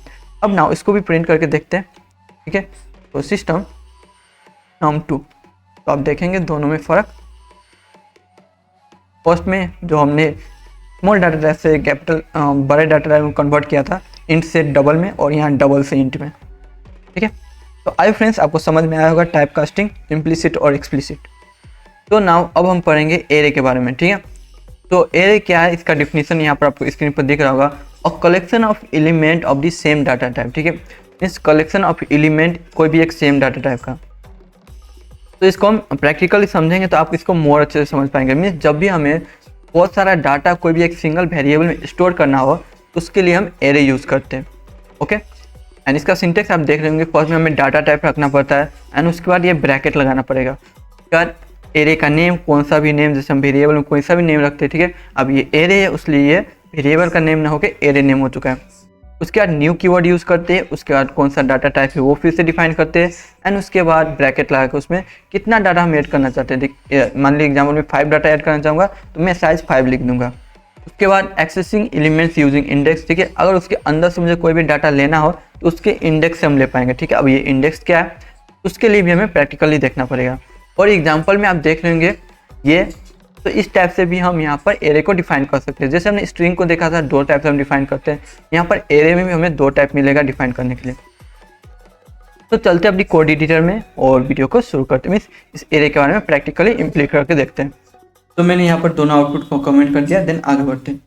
S1: अब नाउ इसको भी प्रिंट करके देखते हैं, ठीक है। तो सिस्टम num2, तो आप देखेंगे दोनों में फ़र्क। फर्स्ट में जो हमने स्मॉल डाटा टाइप से कैपिटल बड़े डाटा टाइप में कन्वर्ट किया था इंट से डबल में, और यहाँ डबल से इंट में, ठीक है। तो आई फ्रेंड्स आपको समझ में आया होगा टाइप कास्टिंग, इम्प्लिसिट और एक्सप्लिसिट। तो नाउ अब हम पढ़ेंगे एरे के बारे में, ठीक है। तो एरे क्या है, इसका डिफिनीशन यहाँ पर आपको स्क्रीन पर दिख रहा होगा, a collection of element of the same data type, ठीक है। मीन्स कलेक्शन ऑफ एलिमेंट कोई भी एक सेम डाटा टाइप का। तो इसको हम प्रैक्टिकली समझेंगे तो आप इसको मोर अच्छे से समझ पाएंगे। मीन्स जब भी हमें बहुत सारा डाटा कोई भी एक सिंगल वेरिएबल में स्टोर करना हो तो उसके लिए हम एरे यूज़ करते हैं, ओके। एंड इसका सिंटेक्स आप देख रहे होंगे, फर्स्ट में हमें डाटा टाइप रखना पड़ता है एंड उसके बाद ये ब्रैकेट लगाना पड़ेगा। यार एरे का नेम, कौन सा भी नेम, जैसे हम वेरिएबल में कोई सा भी नेम रखते हैं, ठीक है। अब ये एरे है इसलिए ये वेरिएबल का नेम ना होकर एरे नेम हो चुका है। उसके बाद न्यू कीवर्ड यूज़ करते हैं, उसके बाद कौन सा डाटा टाइप है वो फिर से डिफाइन करते हैं एंड उसके बाद ब्रैकेट लगा के उसमें कितना डाटा हम ऐड करना चाहते हैं। मान लीजिए एग्जाम्पल में 5 डाटा ऐड करना चाहूँगा तो मैं साइज 5 लिख दूंगा। उसके बाद एक्सेसिंग एलिमेंट्स यूजिंग इंडेक्स, ठीक है। अगर उसके अंदर से मुझे कोई भी डाटा लेना हो तो उसके इंडेक्स से हम ले पाएंगे, ठीक है। अब ये इंडेक्स क्या है, उसके लिए भी हमें प्रैक्टिकली देखना पड़ेगा। और एग्जाम्पल में आप देख लेंगे ये, तो इस टाइप से भी हम यहाँ पर एरे को डिफाइन कर सकते हैं। जैसे हमने स्ट्रिंग को देखा था 2 टाइप से हम डिफाइन करते हैं, यहाँ पर एरे में भी हमें 2 टाइप मिलेगा डिफाइन करने के लिए। तो चलते अपनी कोड एडिटर में और वीडियो को शुरू करते हैं, मीन्स इस एरे के बारे में प्रैक्टिकली इम्प्लीमेंट करके देखते हैं। तो मैंने यहाँ पर दोनों आउटपुट को कमेंट कर दिया, देन आगे बढ़ते हैं।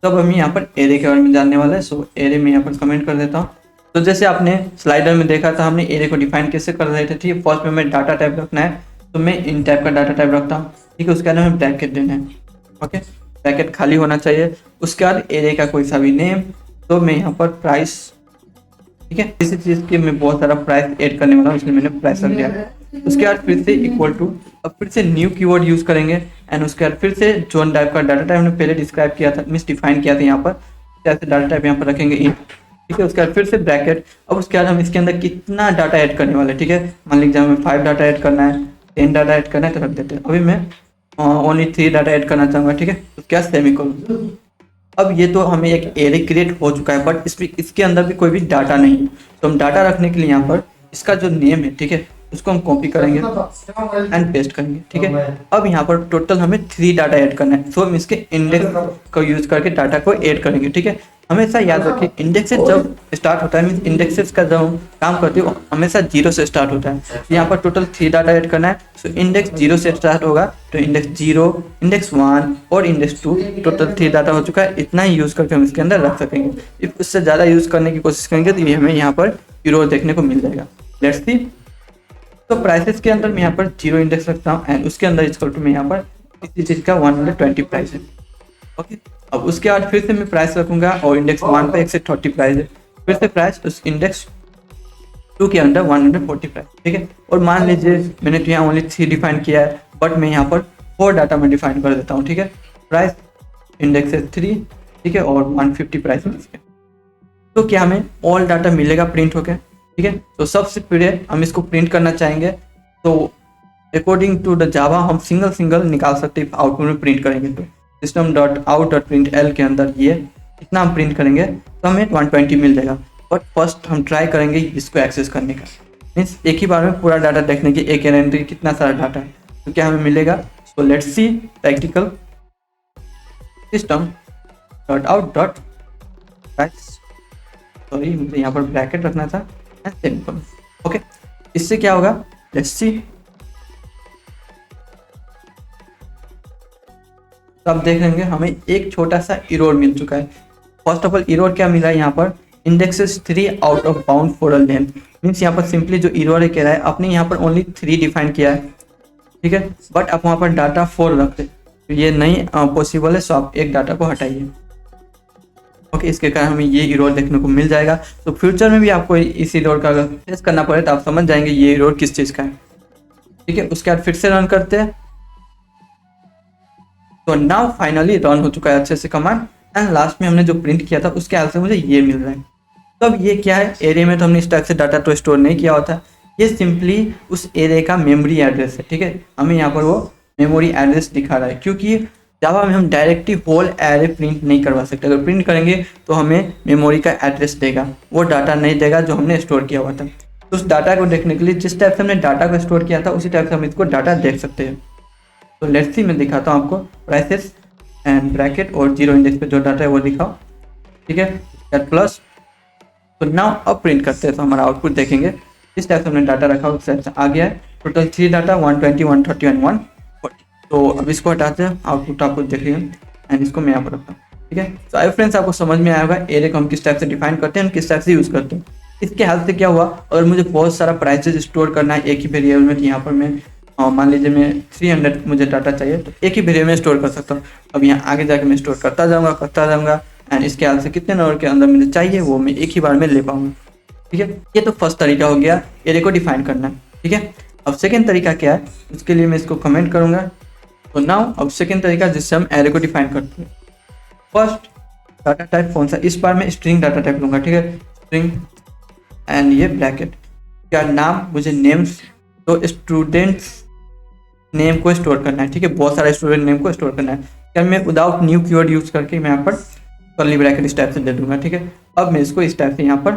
S1: तब हम यहाँ पर एरे के बारे में जानने वाले हैं। सो एरे में यहाँ पर कमेंट कर देता हूँ। तो जैसे आपने स्लाइडर में देखा था, हमने एरे को डिफाइन कैसे कर रहे थे, ठीक है। फर्स्ट में हमें डाटा टाइप रखना है, तो मैं इन टाइप का डाटा टाइप रखता हूँ, ठीक है। उसके बाद हमें ब्रैकेट देना है, ओके, ब्रैकेट खाली होना चाहिए। उसके बाद एरे का कोई सा भी नेम, तो मैं यहाँ पर प्राइस, ठीक है, किसी चीज़ के मैं बहुत सारा प्राइस ऐड करने वाला हूँ, इसलिए मैंने प्राइस रख दिया। उसके बाद फिर से इक्वल टू, अब फिर से न्यू कीवर्ड यूज करेंगे एंड उसके बाद फिर से जो टाइप का डाटा टाइप हमने पहले डिस्क्राइब किया था, मीन्स डिफाइन किया था, यहाँ पर जैसे डाटा टाइप यहाँ पर रखेंगे इन, ठीक है। उसके बाद फिर से ब्रैकेट। अब उसके बाद हम इसके अंदर कितना डाटा ऐड करने वाले, ठीक है। मान लीजिए हमें 5 डाटा ऐड करना है, 10 डाटा ऐड करना है, तो रख देते हैं। अभी मैं ओनली 3 डाटा ऐड करना चाहूँगा, ठीक है। उसके बाद सेमीकोलन। अब ये तो हमें एक एरे क्रिएट हो चुका है, बट इसके अंदर भी कोई भी डाटा नहीं है। तो हम डाटा रखने के लिए यहाँ पर इसका जो नेम है, ठीक है, उसको हम कॉपी करेंगे एंड पेस्ट करेंगे, ठीक है। अब यहाँ पर टोटल हमें 3 डाटा ऐड करना है, तो हम इसके इंडेक्स को यूज करके डाटा को ऐड करेंगे, ठीक है। हमेशा याद रखिए, इंडेक्सेस जब स्टार्ट होता है, मीन्स इंडेक्सेस का जब हम काम करते हैं वो हमेशा 0 से स्टार्ट होता है। यहाँ पर टोटल 3 डाटा ऐड करना है, सो इंडेक्स 0 से स्टार्ट होगा, तो इंडेक्स 0, इंडेक्स 1 और इंडेक्स 2, टोटल 3 डाटा हो चुका है। इतना ही यूज करके हम इसके अंदर रख सकेंगे। इफ उससे ज़्यादा यूज करने की कोशिश करेंगे तो ये हमें यहाँ पर एरर देखने को मिल जाएगा। Let's see. तो प्राइसेस के अंदर मैं यहाँ पर 0 इंडेक्स रखता हूँ एंड उसके अंदर इक्वल टू मैं यहाँ पर किसी चीज़ का 120 प्राइस है, ओके। अब उसके बाद फिर से मैं प्राइस रखूंगा और इंडेक्स 1 पे 130 प्राइस है, फिर से प्राइस उस इंडेक्स 2 के अंदर 140 प्राइस, ठीक है। और मान लीजिए मैंने तो यहाँ ओनली 3 डिफाइन किया है, बट मैं यहाँ पर 4 डाटा में डिफाइन कर देता हूँ, ठीक है। प्राइस इंडेक्स है 3, ठीक है, और 150 प्राइस है इसके। तो क्या हमें ऑल डाटा मिलेगा प्रिंट होकर, ठीक है। तो सबसे पहले हम इसको प्रिंट करना चाहेंगे, तो अकॉर्डिंग टू द जावा हम सिंगल निकाल सकते हैं। आउटपुट में प्रिंट करेंगे तो system.out.println के अंदर ये इतना हम प्रिंट करेंगे तो हमें 120 मिल जाएगा। बट फर्स्ट हम ट्राई करेंगे इसको एक्सेस करने का, मीन्स एक ही बार में पूरा डाटा देखने की, एक एंट्री कितना सारा डाटा है, तो क्या हमें मिलेगा। So let's see practical system.out.price, sorry मुझे यहाँ पर ब्रैकेट रखना था, ओके। इससे क्या होगा, लेट्स सी। तो आप देख लेंगे हमें एक छोटा सा एरर मिल चुका है। फर्स्ट ऑफ ऑल एरर क्या मिला है यहाँ पर, indexes 3 out of bound for a length, means यहाँ पर सिंपली जो एरर है कह रहा है आपने यहाँ पर ओनली 3 डिफाइन किया है, ठीक है, बट आप वहाँ पर डाटा 4 रखते, तो ये नहीं पॉसिबल है। सो आप एक डाटा को हटाइए, ओके। इसके कारण हमें ये एरर देखने को मिल जाएगा। तो फ्यूचर में भी आपको इस एरर का अगर फेस करना पड़े तो आप समझ जाएंगे ये एरर किस चीज़ का है, ठीक है। उसके बाद फिर से रन करते हैं, तो नाउ फाइनली रन हो चुका है अच्छे से कमांड एंड लास्ट में हमने जो प्रिंट किया था उसके हाल से मुझे ये मिल रहा है। तो अब ये क्या है, एरे में तो हमने इस टाइप से डाटा तो स्टोर नहीं किया होता, ये सिंपली उस एरे का मेमोरी एड्रेस है, ठीक है। हमें यहाँ पर वो मेमोरी एड्रेस दिखा रहा है, क्योंकि जावा में हम डायरेक्टली होल एरे प्रिंट नहीं करवा सकते। अगर प्रिंट करेंगे तो हमें मेमोरी का एड्रेस देगा, वो डाटा नहीं देगा जो हमने स्टोर किया हुआ था। तो उस डाटा को देखने के लिए जिस टाइप से हमने डाटा को स्टोर किया था उसी टाइप से हम इसको डाटा देख सकते हैं। तो लेट्स सी, मैं दिखाता हूँ आपको प्राइसेस एंड ब्रैकेट और 0 इंडेक्स पे जो डाटा है वो दिखाओ, ठीक है, प्लस। तो नाउ अब प्रिंट करते हैं तो हमारा आउटपुट देखेंगे इस टाइप से हमने डाटा रखा उस टाइप से आ गया है। Total 3 data 120, 130 and 140। तो अब इसको हटाते हैं, आउटपुट आपको देखिए एंड इसको मैं यहाँ पर रखता हूँ, ठीक है। तो आई फ्रेंड्स आपको समझ में आया होगा एरे को हम किस टाइप से डिफाइन करते हैं, किस टाइप से यूज़ करते हैं। इसके हेल्प से क्या हुआ, अगर मुझे बहुत सारा प्राइसेस स्टोर करना है एक ही वेरिएबल में, तो यहाँ पर मैं मान लीजिए मैं 300 मुझे डाटा चाहिए, तो एक ही वेरिएबल में स्टोर कर सकता हूँ। अब यहाँ आगे जाके मैं स्टोर करता जाऊँगा एंड इसके हाल से कितने नंबर के अंदर मुझे चाहिए वो मैं एक ही बार में ले पाऊँगा, ठीक है। ये तो फर्स्ट तरीका हो गया एरे को डिफाइन करना, ठीक है। अब सेकेंड तरीका क्या है, उसके लिए मैं इसको कमेंट करूँगा। तो नाउ अब सेकेंड तरीका जिससे हम एरे को डिफाइन करते हैं, फर्स्ट डाटा टाइप कौन सा, इस बार मैं स्ट्रिंग डाटा टाइप लूँगा, ठीक है, स्ट्रिंग एंड ये ब्रैकेट। क्या नाम, मुझे नेम्स, तो स्टूडेंट्स नेम को स्टोर करना है, ठीक है, बहुत सारे स्टूडेंट नेम को स्टोर करना है। क्या मैं विदाउट न्यू कीवर्ड यूज करके मैं यहाँ पर कर्ली ब्रैकेट इस टाइप से दे दूंगा, ठीक है। अब मैं इसको इस टाइप से यहाँ पर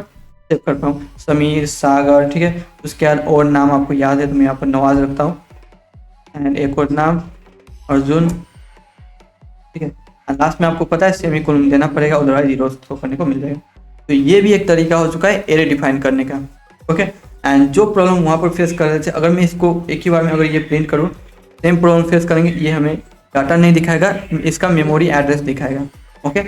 S1: सेव कर पाऊँ। समीर, सागर, ठीक है। उसके बाद और नाम आपको याद है तो मैं यहाँ पर नवाज रखता हूँ। एंड एक और नाम अर्जुन, ठीक है। लास्ट में आपको पता है सेमीकोलन देना पड़ेगा, अदरवाइज जीरो थ्रो करने को मिल जाएगा। तो ये भी एक तरीका हो चुका है एरे डिफाइन करने का। ओके, एंड जो प्रॉब्लम वहाँ पर फेस कर रहे थे, अगर मैं इसको एक ही बार में अगर ये प्रिंट करूँ, सेम प्रॉब्लम फेस करेंगे। ये हमें डाटा नहीं दिखाएगा, इसका मेमोरी एड्रेस दिखाएगा। ओके,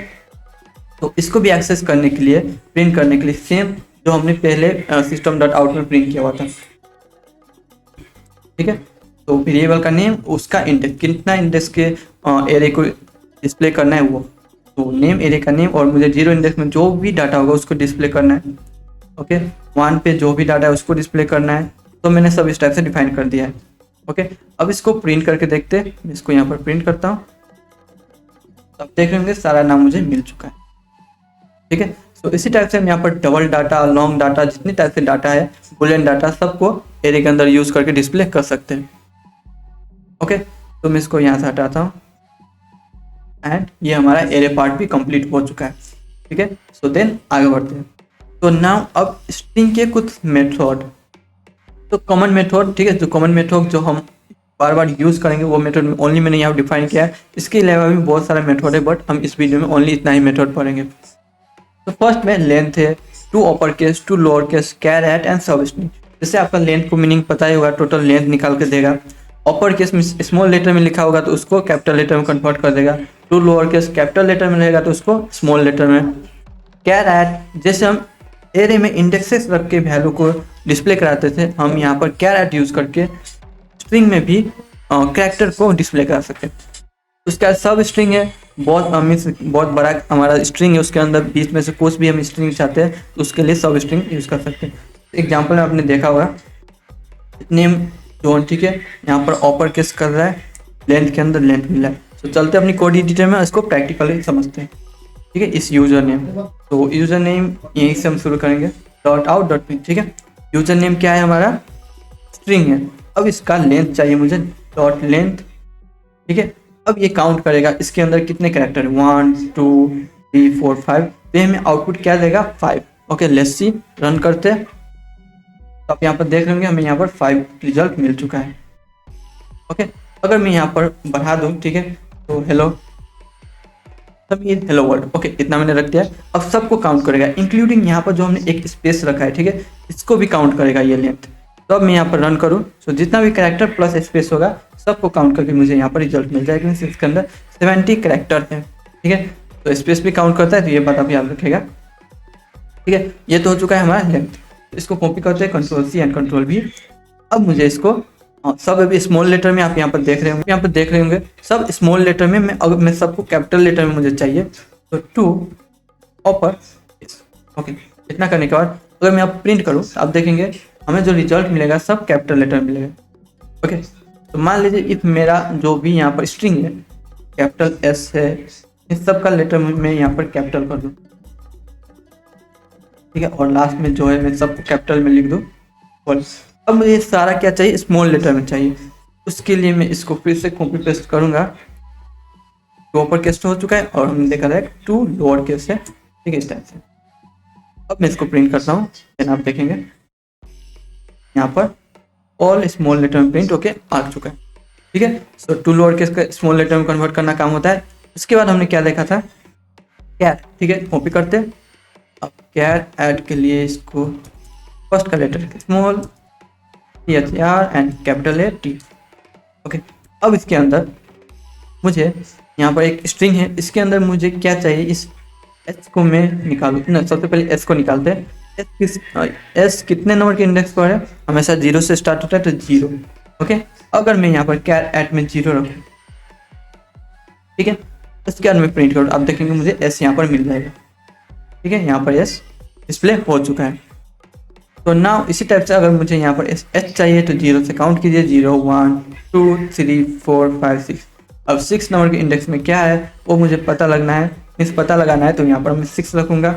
S1: तो इसको भी एक्सेस करने के लिए, प्रिंट करने के लिए सेम जो हमने पहले सिस्टम डॉट आउट में प्रिंट किया हुआ था, ठीक है। तो वेरिएबल का नेम, उसका इंडेक्स, कितना इंडेक्स के एरे को डिस्प्ले करना है वो, तो नेम, एरे का नेम, और मुझे 0 इंडेक्स में जो भी डाटा होगा उसको डिस्प्ले करना है। ओके, 1 पे जो भी डाटा है उसको डिस्प्ले करना है। तो मैंने सब इस टाइप से डिफाइन कर दिया है। ओके, अब इसको प्रिंट करके देखते हैं। इसको यहाँ पर प्रिंट करता हूँ, अब देख लेंगे सारा नाम मुझे मिल चुका है, ठीक है। तो इसी टाइप से हम यहाँ पर डबल डाटा, लॉन्ग डाटा, जितनी टाइप से डाटा है, बुलियन डाटा, सबको एरे के अंदर यूज करके डिस्प्ले कर सकते हैं। ओके, तो मैं इसको यहाँ से हटाता हूँ एंड ये हमारा एरे पार्ट भी कंप्लीट हो चुका है, ठीक है। सो देन आगे बढ़ते हैं। तो नाउ अब स्ट्रिंग के कुछ मेथड, तो कॉमन मेथड, ठीक है। जो कॉमन मेथड जो हम बार बार यूज करेंगे वो मेथड ओनली मैंने यहाँ डिफाइन किया है। इसके अलावा भी बहुत सारे मेथड है, बट हम इस वीडियो में ओनली इतना ही मेथड पढ़ेंगे। तो फर्स्ट में लेंथ है, to upper case, to lower case, char at and substring. जैसे आपका लेंथ को मीनिंग पता ही होगा, टोटल लेंथ निकाल के देगा। अपर केस में स्मॉल लेटर में लिखा होगा तो उसको कैपिटल लेटर में कन्वर्ट कर देगा। To lower case capital letter में रहेगा तो उसको स्मॉल लेटर में। कैर एट, जैसे हम एरे में इंडेक्सेस रख के वैल्यू को डिस्प्ले कराते थे, हम यहाँ पर कैर एट यूज करके स्ट्रिंग में भी कैरेक्टर को डिस्प्ले करा सकते हैं। उसका सब स्ट्रिंग है, बहुत बड़ा हमारा स्ट्रिंग है, उसके अंदर बीच में से कुछ भी हम स्ट्रिंग चाहते हैं तो उसके लिए सब स्ट्रिंग यूज कर सकते हैं। एग्जाम्पल में आपने देखा होगा नेम जोन, ठीक है। यहाँ पर अपर केस कर रहा है, लेंथ के अंदर लेंथ मिला है। तो चलते अपनी कोड एडिटर में, इसको प्रैक्टिकली समझते हैं, ठीक है। इस यूजर नेम, तो यूजर नेम यहीं से हम शुरू करेंगे, डॉट आउट डॉट पिन, ठीक है। यूजर नेम क्या है हमारा, स्ट्रिंग है। अब इसका लेंथ चाहिए मुझे, डॉट लेंथ, ठीक है। अब ये काउंट करेगा इसके अंदर कितने कैरेक्टर है, 1 2 3 4 5। तो हमें आउटपुट क्या देगा, 5। ओके, लेट्स सी, रन करते हैं। तो आप यहाँ पर देख लेंगे हमें यहाँ पर 5 रिजल्ट मिल चुका है। ओके, अगर मैं यहाँ पर बढ़ा दूँ, ठीक है, तो hello Sameer, hello world, okay, इतना मैंने रख दिया। अब सबको काउंट करेगा, इंक्लूडिंग यहाँ पर जो हमने एक स्पेस रखा है, ठीक है, इसको भी काउंट करेगा ये लेंथ। तो अब मैं यहाँ पर रन करूँ, तो जितना भी कैरेक्टर प्लस स्पेस होगा सबको काउंट करके मुझे यहाँ पर रिजल्ट मिल जाएगा। इसके अंदर 70 कैरेक्टर है, ठीक है। तो स्पेस भी काउंट करता है, तो ये बात आप याद रखेगा, ठीक है। ये तो हो चुका है हमारा लेंथ। इसको कॉपी करते हैं, control C and control V. अब मुझे इसको सब अभी स्मॉल लेटर में आप यहाँ पर देख रहे होंगे, यहाँ पर देख रहे होंगे सब स्मॉल लेटर में। मैं सबको कैपिटल लेटर में मुझे चाहिए, तो टू अपर, ओके। इतना करने के बाद अगर मैं आप प्रिंट करूँ तो आप देखेंगे हमें जो रिजल्ट मिलेगा सब कैपिटल लेटर मिलेगा। ओके, तो मान लीजिए इफ मेरा जो भी यहाँ पर स्ट्रिंग है कैपिटल एस है, इस सब का लेटर मैं यहाँ पर कैपिटल कर दूँ, ठीक है। और लास्ट में जो है मैं सबको कैपिटल में लिख दूँ। और अब मुझे सारा क्या चाहिए, स्मॉल लेटर में चाहिए। उसके लिए मैं इसको फिर से कॉपी पेस्ट करूँगा। टू अपर केस हो चुका है और हमने देखा था टू लोअर केस है, ठीक है, इस टाइप से। अब मैं इसको प्रिंट करता हूँ, देन आप देखेंगे यहाँ पर ऑल स्मॉल लेटर में प्रिंट होके आ चुका है, ठीक है। सो टू लोअर केस का स्मॉल लेटर में कन्वर्ट करना काम होता है। उसके बाद हमने क्या देखा था, कैट, ठीक है, कॉपी करते। अब कैट ऐड के लिए इसको फर्स्ट का letter small THR and capital A T, okay. अब इसके अंदर मुझे यहाँ पर एक स्ट्रिंग है, इसके अंदर मुझे क्या चाहिए, इस एच को मैं निकालूँ ना। सबसे पहले एस को निकालते हैं। एस कितने नंबर के इंडेक्स पर है, हमेशा 0 से स्टार्ट होता है, तो 0, ओके। अगर मैं यहाँ पर कैर एट में 0 रखूँ, ठीक है, इसके बाद मैं प्रिंट करूँ, आप देखेंगे मुझे एस यहाँ पर मिल जाएगा, ठीक है। यहाँ पर एस डिस्प्ले हो चुका है। तो नाउ इसी टाइप से अगर मुझे यहाँ पर एच चाहिए तो 0 से काउंट कीजिए, 0 1 2 3 4 5 6। अब 6 नंबर के इंडेक्स में क्या है वो मुझे पता लगना है, मीन्स पता लगाना है। तो यहाँ पर मैं 6 रखूँगा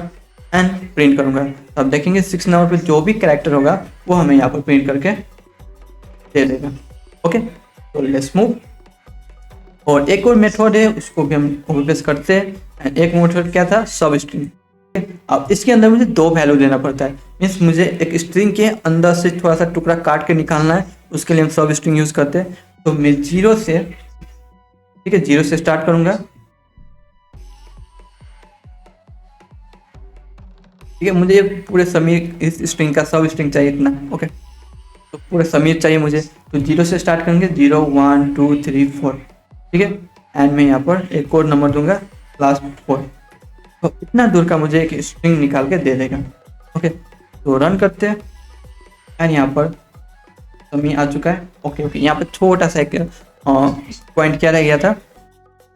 S1: एंड प्रिंट करूँगा। तो आप देखेंगे 6 नंबर पे जो भी कैरेक्टर होगा वो हमें यहाँ पर प्रिंट करके दे देगा, ओके। तो लेट्स मूव। और एक और मेथड है, उसको भी हम कॉपी पेस्ट करते हैं। एंड एक मेथड क्या था, सब स्ट्रिंग। अब इसके अंदर मुझे 2 वैल्यू देना पड़ता है, मीन्स मुझे एक स्ट्रिंग के अंदर से थोड़ा सा टुकड़ा काट के निकालना है, उसके लिए हम सब स्ट्रिंग यूज़ करते हैं। तो मैं 0 से, ठीक है, 0 से स्टार्ट करूँगा, ठीक है। मुझे पूरे समीर इस स्ट्रिंग का सब स्ट्रिंग चाहिए इतना, ओके। तो पूरे समीर चाहिए मुझे, तो 0 से स्टार्ट करेंगे, 0 1 2 3 4, ठीक है। एंड मैं यहाँ पर एक और नंबर दूंगा लास्ट 4, तो इतना दूर का मुझे एक स्ट्रिंग निकाल के दे देगा, ओके। तो रन करते हैं एंड यहाँ पर समीर आ चुका है, ओके ओके। यहाँ पर छोटा सा एक पॉइंट क्या रह गया था,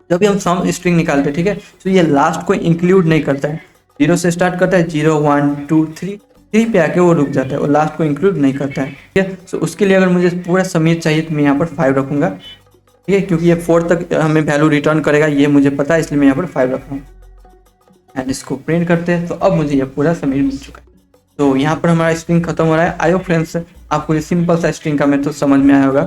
S1: जब भी हम सम स्ट्रिंग निकालते हैं, ठीक है, तो ये लास्ट को इंक्लूड नहीं करता है। 0 से स्टार्ट करता है, 0 1 2 3 पे आके वो रुक जाता है, वो लास्ट को इंक्लूड नहीं करता है, ठीक है। सो उसके लिए अगर मुझे पूरा समीर चाहिए तो मैं यहाँ पर 5 रखूँगा, ठीक है, क्योंकि ये 4 तक हमें वैल्यू रिटर्न करेगा, ये मुझे पता है, इसलिए मैं यहाँ पर 5 रख रहा हूँ। एंड इसको प्रिंट करते हैं, तो अब मुझे ये पूरा समीर मिल चुका है। तो यहाँ पर हमारा स्ट्रिंग खत्म हो रहा है। आई होप फ्रेंड्स आपको ये सिंपल सा स्ट्रिंग का मेथड समझ में आया होगा।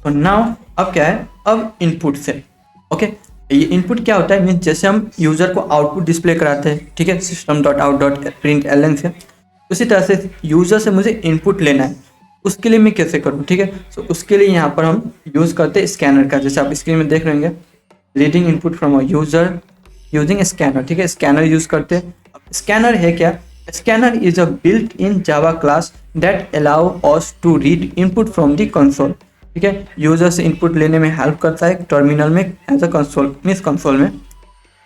S1: तो नाउ अब क्या है, अब इनपुट से, ओके। ये इनपुट क्या होता है, मीन्स जैसे हम यूजर को आउटपुट डिस्प्ले कराते हैं, ठीक है, system.out.println से, उसी तरह से यूजर से मुझे इनपुट लेना है। उसके लिए मैं कैसे करूँ, ठीक है। सो उसके लिए यहाँ पर हम यूज़ करते हैं स्कैनर का, जैसे आप स्क्रीन में देख रहे होंगे, reading input from a user using scanner, ठीक है। स्कैनर यूज़ करते हैं। स्कैनर है क्या, scanner is a built in Java class that allow us to read input from the console, ठीक है। यूजर से इनपुट लेने में हेल्प करता है टर्मिनल में as a console, means console में,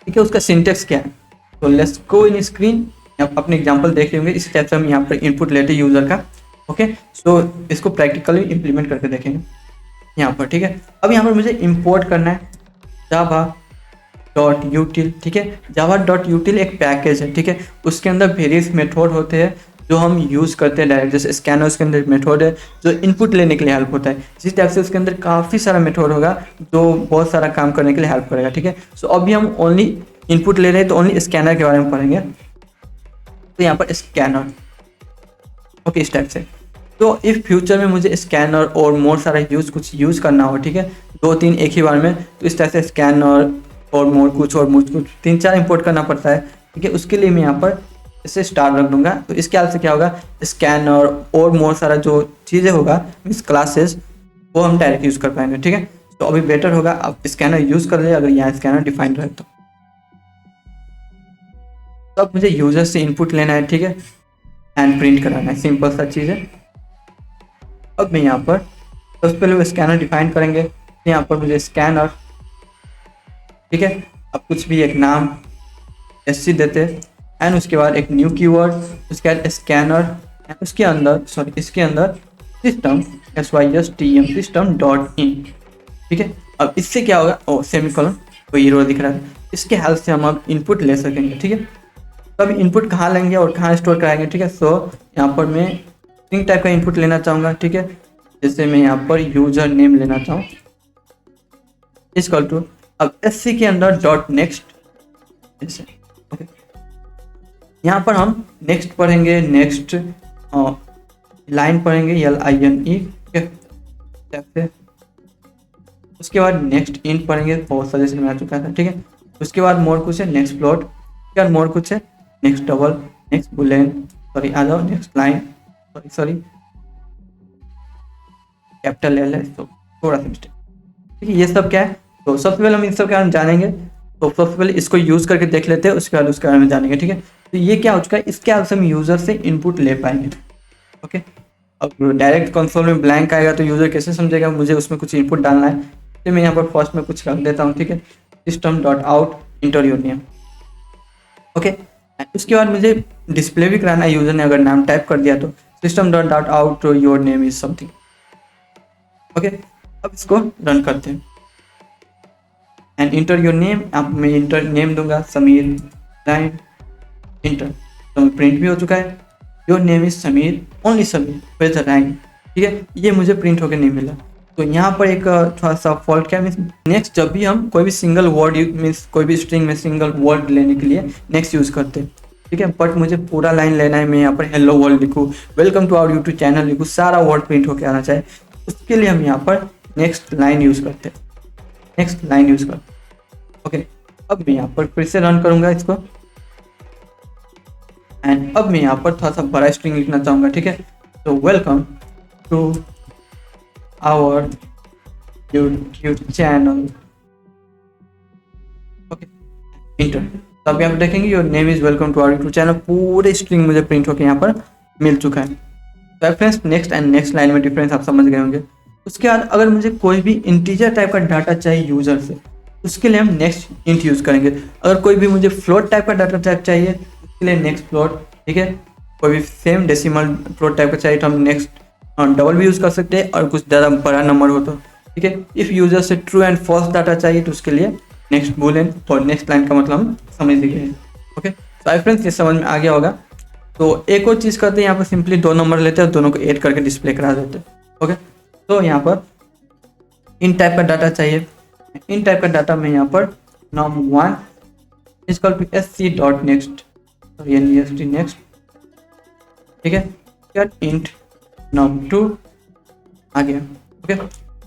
S1: ठीक है। उसका सिंटेक्स क्या है, तो लेट्स गो इन स्क्रीन। आप अपने एग्जांपल देख रहे होंगे, इसी टाइप से हम यहाँ पर इनपुट लेते हैं यूजर का, ओके। सो इसको प्रैक्टिकली इंप्लीमेंट करके देखेंगे यहाँ पर, ठीक है। अब यहाँ पर मुझे इंपोर्ट करना है java.util, ठीक है। java.util एक पैकेज है, ठीक है। उसके अंदर वेरियस मेथड होते हैं जो हम यूज़ करते हैं डायरेक्ट, जैसे स्कैनर उसके अंदर मेथड है जो इनपुट लेने के लिए हेल्प होता है। इसी टाइप से उसके अंदर काफ़ी सारा मेथड होगा जो बहुत सारा काम करने के लिए हेल्प करेगा, ठीक है। सो अभी हम ओनली इनपुट ले रहे हैं, तो ओनली स्कैनर के बारे में पढ़ेंगे। तो यहाँ पर स्कैनर, ओके, इस टाइप से। तो इफ फ्यूचर में मुझे स्कैनर और मोर सारा कुछ यूज़ करना हो, ठीक है, 2-3 एक ही बार में, तो इस तरह से स्कैनर और मोर कुछ 3-4 इंपोर्ट करना पड़ता है, ठीक है। उसके लिए मैं यहाँ पर इसे स्टार रख दूंगा। तो इसके ख्याल से क्या होगा, स्कैनर और मोर सारा जो चीज़ें होगा मीन्स क्लासेस, वो हम डायरेक्ट यूज़ कर पाएंगे, ठीक है। तो अभी बेटर होगा आप स्कैनर यूज़ कर ले अगर यहाँ स्कैनर डिफाइन रहे तो। अब मुझे यूजर से इनपुट लेना है, ठीक है, एंड प्रिंट कराना है, सिंपल सा चीज़ है। अब मैं यहाँ पर सबसे पहले वो स्कैनर डिफाइन करेंगे। यहाँ पर मुझे स्कैनर, ठीक है, अब कुछ भी एक नाम SC देते एंड उसके बाद एक न्यू कीवर्ड, उसके बाद स्कैनर एंड उसके अंदर इसके अंदर सिस्टम SYSTM system.in, ठीक है। अब इससे क्या होगा, ओ सेमीकोलन, कोई एरर दिख रहा है, इसके हेल्प से हम अब इनपुट ले सकेंगे, ठीक है। तो अभी इनपुट कहाँ लेंगे और कहाँ स्टोर कराएंगे, ठीक है। सो यहाँ पर मैं स्ट्रिंग टाइप का इनपुट लेना चाहूँगा, ठीक है। जैसे मैं यहाँ पर यूजर नेम लेना चाहूँ, इक्वल टू, अब SC के अंदर .next, ऐसे, ओके। यहाँ पर हम नेक्स्ट पढ़ेंगे, नेक्स्ट लाइन पढ़ेंगे LINE, ठीक है। उसके बाद नेक्स्ट इंट पढ़ेंगे, बहुत सजेशन में आ चुका था, ठीक है। उसके बाद मोर कुछ है, नेक्स्ट प्लॉट, उसके बाद मोर कुछ है, next double, next boolean, sorry आ जाओ, next line, sorry capital L है, तो थोड़ा सा मिस्टेक, ठीक है। ये सब क्या है, तो सबसे पहले हम इन सब के बारे में जानेंगे। तो सबसे पहले इसको यूज़ करके देख लेते हैं, उसके बाद उसके बारे में जानेंगे, ठीक है। तो ये क्या हो चुका है, इसके हेल्प से हम यूज़र से इनपुट ले पाएंगे, ओके। अब डायरेक्ट कंसोल में ब्लैंक आएगा तो यूज़र कैसे समझेगा मुझे उसमें कुछ इनपुट डालना है। तो मैं यहाँ पर फर्स्ट में कुछ रख देता हूँ, ठीक है, system.out inter your name, okay. उसके बाद मुझे डिस्प्ले भी कराना है, यूज़र ने अगर नाम टाइप कर दिया तो system.out your name is something, okay. अब इसको रन करते हैं एंड इंटर योर नेम, आप मैं इंटर नेम दूंगा समीर, लाइन इंटर, तो प्रिंट भी हो चुका है, your name is Sameer, only Sameer with rank, ठीक है। ये मुझे प्रिंट होकर नहीं मिला। तो यहाँ पर एक थोड़ा सा फॉल्ट क्या, मीन्स नेक्स्ट जब भी हम कोई भी सिंगल वर्ड मीन्स कोई भी स्ट्रिंग में सिंगल वर्ड लेने के लिए नेक्स्ट यूज़ करते हैं, ठीक है। बट मुझे पूरा लाइन लेना है, मैं यहाँ पर हेलो वर्ल्ड लिखूँ, welcome to our YouTube channel लिखूँ, सारा वर्ड प्रिंट होकर आना चाहिए। उसके लिए हम यहाँ पर नेक्स्ट लाइन यूज़ करते हैं, नेक्स्ट लाइन यूज़ करते हैं, ओके। अब मैं यहाँ पर फिर से रन करूँगा इसको, एंड अब मैं यहाँ पर थोड़ा सा बड़ा स्ट्रिंग लिखना चाहूँगा, ठीक है। तो welcome to our YouTube channel, okay, enter. तो अभी आप देखेंगे your name is welcome to our YouTube channel, पूरे स्ट्रिंग मुझे प्रिंट होकर यहाँ पर मिल चुका है। तो friends next and next line में डिफरेंस आप समझ गए होंगे। उसके बाद अगर मुझे कोई भी इंटीजर टाइप का डाटा चाहिए यूजर से, उसके लिए हम नेक्स्ट इंट यूज़ करेंगे। अगर कोई भी मुझे फ्लोट टाइप का डाटा टाइप चाहिए, उसके लिए नेक्स्ट फ्लोट, ठीक है। कोई भी सेम डेसिमल फ्लोट टाइप का चाहिए तो हम नेक्स्ट डबल भी यूज़ कर सकते हैं, और कुछ ज़्यादा बड़ा नंबर हो तो, ठीक है। इफ़ यूजर से ट्रू एंड फॉल्स डाटा चाहिए तो उसके लिए नेक्स्ट बूलियन, और नेक्स्ट लाइन का मतलब हम समझ गए हैं, ओके। तो आई फ्रेंड्स ये समझ में आ गया होगा। तो एक और चीज़ करते हैं, यहाँ पर सिंपली 2 नंबर लेते हैं, दोनों को ऐड करके डिस्प्ले करा देते हैं, ओके। तो यहाँ पर इन टाइप का डाटा चाहिए, इन टाइप का डाटा में यहाँ पर num1 is equal to sc dot next, next, ठीक है। फिर इंट num2 आ गया, ओके।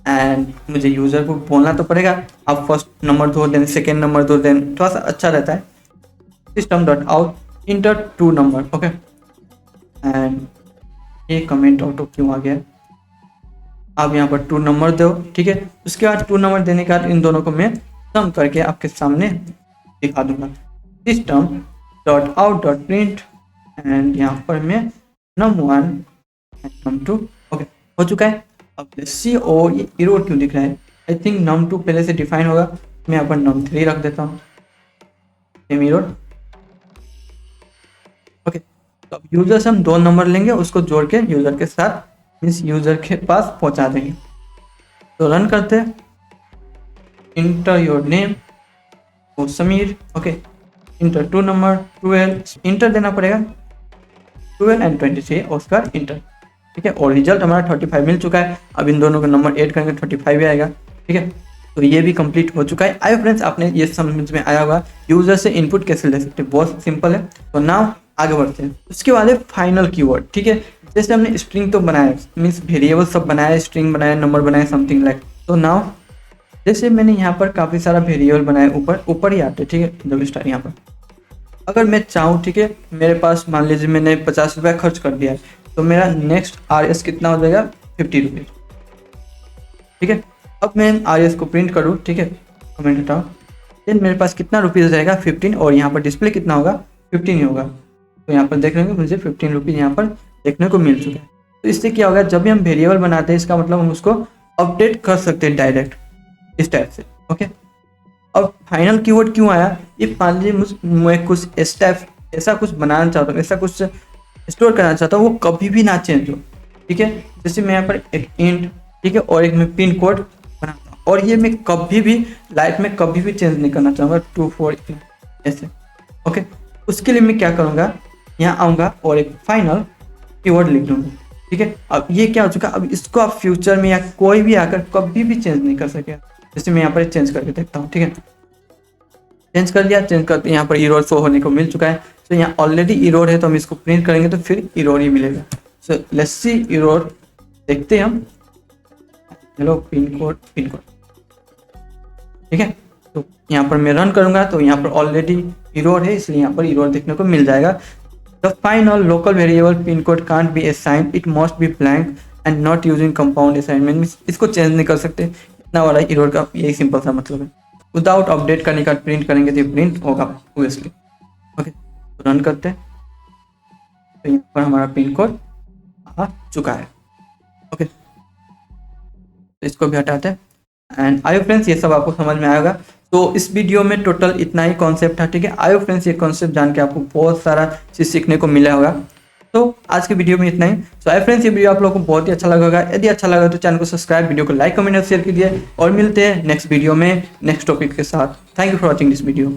S1: एंड मुझे यूज़र को बोलना तो पड़ेगा, आप फर्स्ट नंबर दो देन सेकेंड नंबर दो देन, थोड़ा सा अच्छा रहता है। System dot out inter 2 number, okay. And ये कमेंट ऑटो क्यों आ गया, आप यहाँ पर 2 नंबर दो, ठीक है। उसके बाद 2 नंबर देने के बाद इन दोनों को मैं सम करके आपके सामने दिखा दूंगा। System dot out dot print, and यहाँ पर मैं num1 एंड num2, ओके, हो चुका है। अब लेट्स सी, और ये एरर क्यों दिख रहा है, आई थिंक num2 पहले से डिफाइन होगा, मैं यहाँ पर num3 रख देता हूँ, सेम एरर, ओके। तो अब यूजर से हम 2 नंबर लेंगे, उसको जोड़ के यूजर के साथ मीन्स यूजर के पास पहुंचा देंगे। तो रन करते हैं, इंटर योर नेम वो Sameer, okay, inter 2 number 12, inter देना पड़ेगा 12 एंड 23, और उसका इंटर, ठीक है। और रिजल्ट हमारा 35 मिल चुका है। अब इन दोनों का नंबर ऐड करेंगे 35 भी आएगा, ठीक है। तो ये भी कंप्लीट हो चुका है। आई फ्रेंड्स आपने ये समझ में आया होगा यूजर से इनपुट कैसे ले सकते हैं, बहुत सिंपल है। तो नाउ आगे बढ़ते हैं। उसके बाद है फाइनल कीवर्ड, ठीक है। जैसे हमने स्ट्रिंग तो बनाया, मीन्स वेरिएबल सब बनाया, स्ट्रिंग बनाया, नंबर बनाया, समथिंग लाइक। तो नाउ जैसे मैंने यहाँ पर काफ़ी सारा वेरिएबल बनाया, ऊपर ही आते, ठीक है। डबल स्टार यहाँ पर अगर मैं चाहूँ, ठीक है, मेरे पास मान लीजिए मैंने 50 रुपया खर्च कर दिया है, तो मेरा नेक्स्ट RS कितना हो जाएगा, 50 रुपीज़, ठीक है। अब मैं RS को प्रिंट करूँ, ठीक है, कमेंट हटाओ, देन मेरे पास कितना रुपीज़ रहेगा 15, और यहाँ पर डिस्प्ले कितना होगा 15 ही होगा। तो यहाँ पर देख रहे होंगे मुझे 15 रुपीज़ यहाँ पर देखने को मिल चुका है। तो इससे क्या होगा, जब भी हम वेरिएबल बनाते हैं, इसका मतलब हम उसको अपडेट कर सकते हैं डायरेक्ट इस टाइप से, ओके। अब फाइनल कीवर्ड क्यों आया, ये मान लीजिए मैं कुछ इस टाइप ऐसा कुछ बनाना चाहता हूँ, ऐसा कुछ स्टोर करना चाहता हूँ, वो कभी भी ना चेंज हो, ठीक है। जैसे मैं यहाँ पर एक इंट, ठीक है, और एक मैं पिन कोड बनाता हूँ, और ये मैं कभी भी लाइफ में कभी भी चेंज नहीं करना चाहूँगा, 2 4 ऐसे, ओके। उसके लिए मैं क्या करूँगा, यहाँ आऊँगा और एक फाइनल कीवर्ड लिख लूँगा, ठीक है। अब ये क्या हो चुका, अब इसको आप फ्यूचर में या कोई भी आकर कभी भी चेंज नहीं कर सकेगा। जैसे मैं यहाँ पर चेंज करके देखता हूँ, ठीक है, चेंज कर दिया, चेंज करते यहाँ पर एरर शो होने को मिल चुका है। तो यहाँ ऑलरेडी एरर है, तो हम इसको प्रिंट करेंगे तो फिर एरर ही मिलेगा। सो लेट्स सी एरर, देखते हैं हम, हेलो पिन कोड, ठीक है। तो यहाँ पर मैं रन करूँगा, तो यहाँ पर ऑलरेडी एरर है, इसलिए यहाँ पर एरर देखने को मिल जाएगा। The final local variable pin code can't be assigned, it must be blank and not using compound assignment, इसको चेंज नहीं कर सकते। इतना वाला एरर का यही सिंपल सा मतलब है। विदाउट अपडेट करने का प्रिंट करेंगे तो प्रिंट होगा ओबियसली, ओके। तो रन करते हैं, तो यहाँ पर हमारा पिन कोड आ चुका है, ओके। तो इसको भी हटाते हैं। एंड आयो फ्रेंड्स, ये सब आपको समझ में आएगा। तो इस वीडियो में टोटल इतना ही कॉन्सेप्ट था, ठीक है। आयो फ्रेंड्स, ये कॉन्सेप्ट जान के आपको बहुत सारा चीज़ सीखने को मिला होगा। तो आज के वीडियो में इतना ही। सो आयो फ्रेंड्स, ये वीडियो आप लोगों को बहुत ही अच्छा लगा होगा। यदि अच्छा लगा तो चैनल को सब्सक्राइब, वीडियो को लाइक, कमेंट और शेयर कीजिए, और मिलते हैं नेक्स्ट वीडियो में नेक्स्ट टॉपिक के साथ। Thank you for watching this video.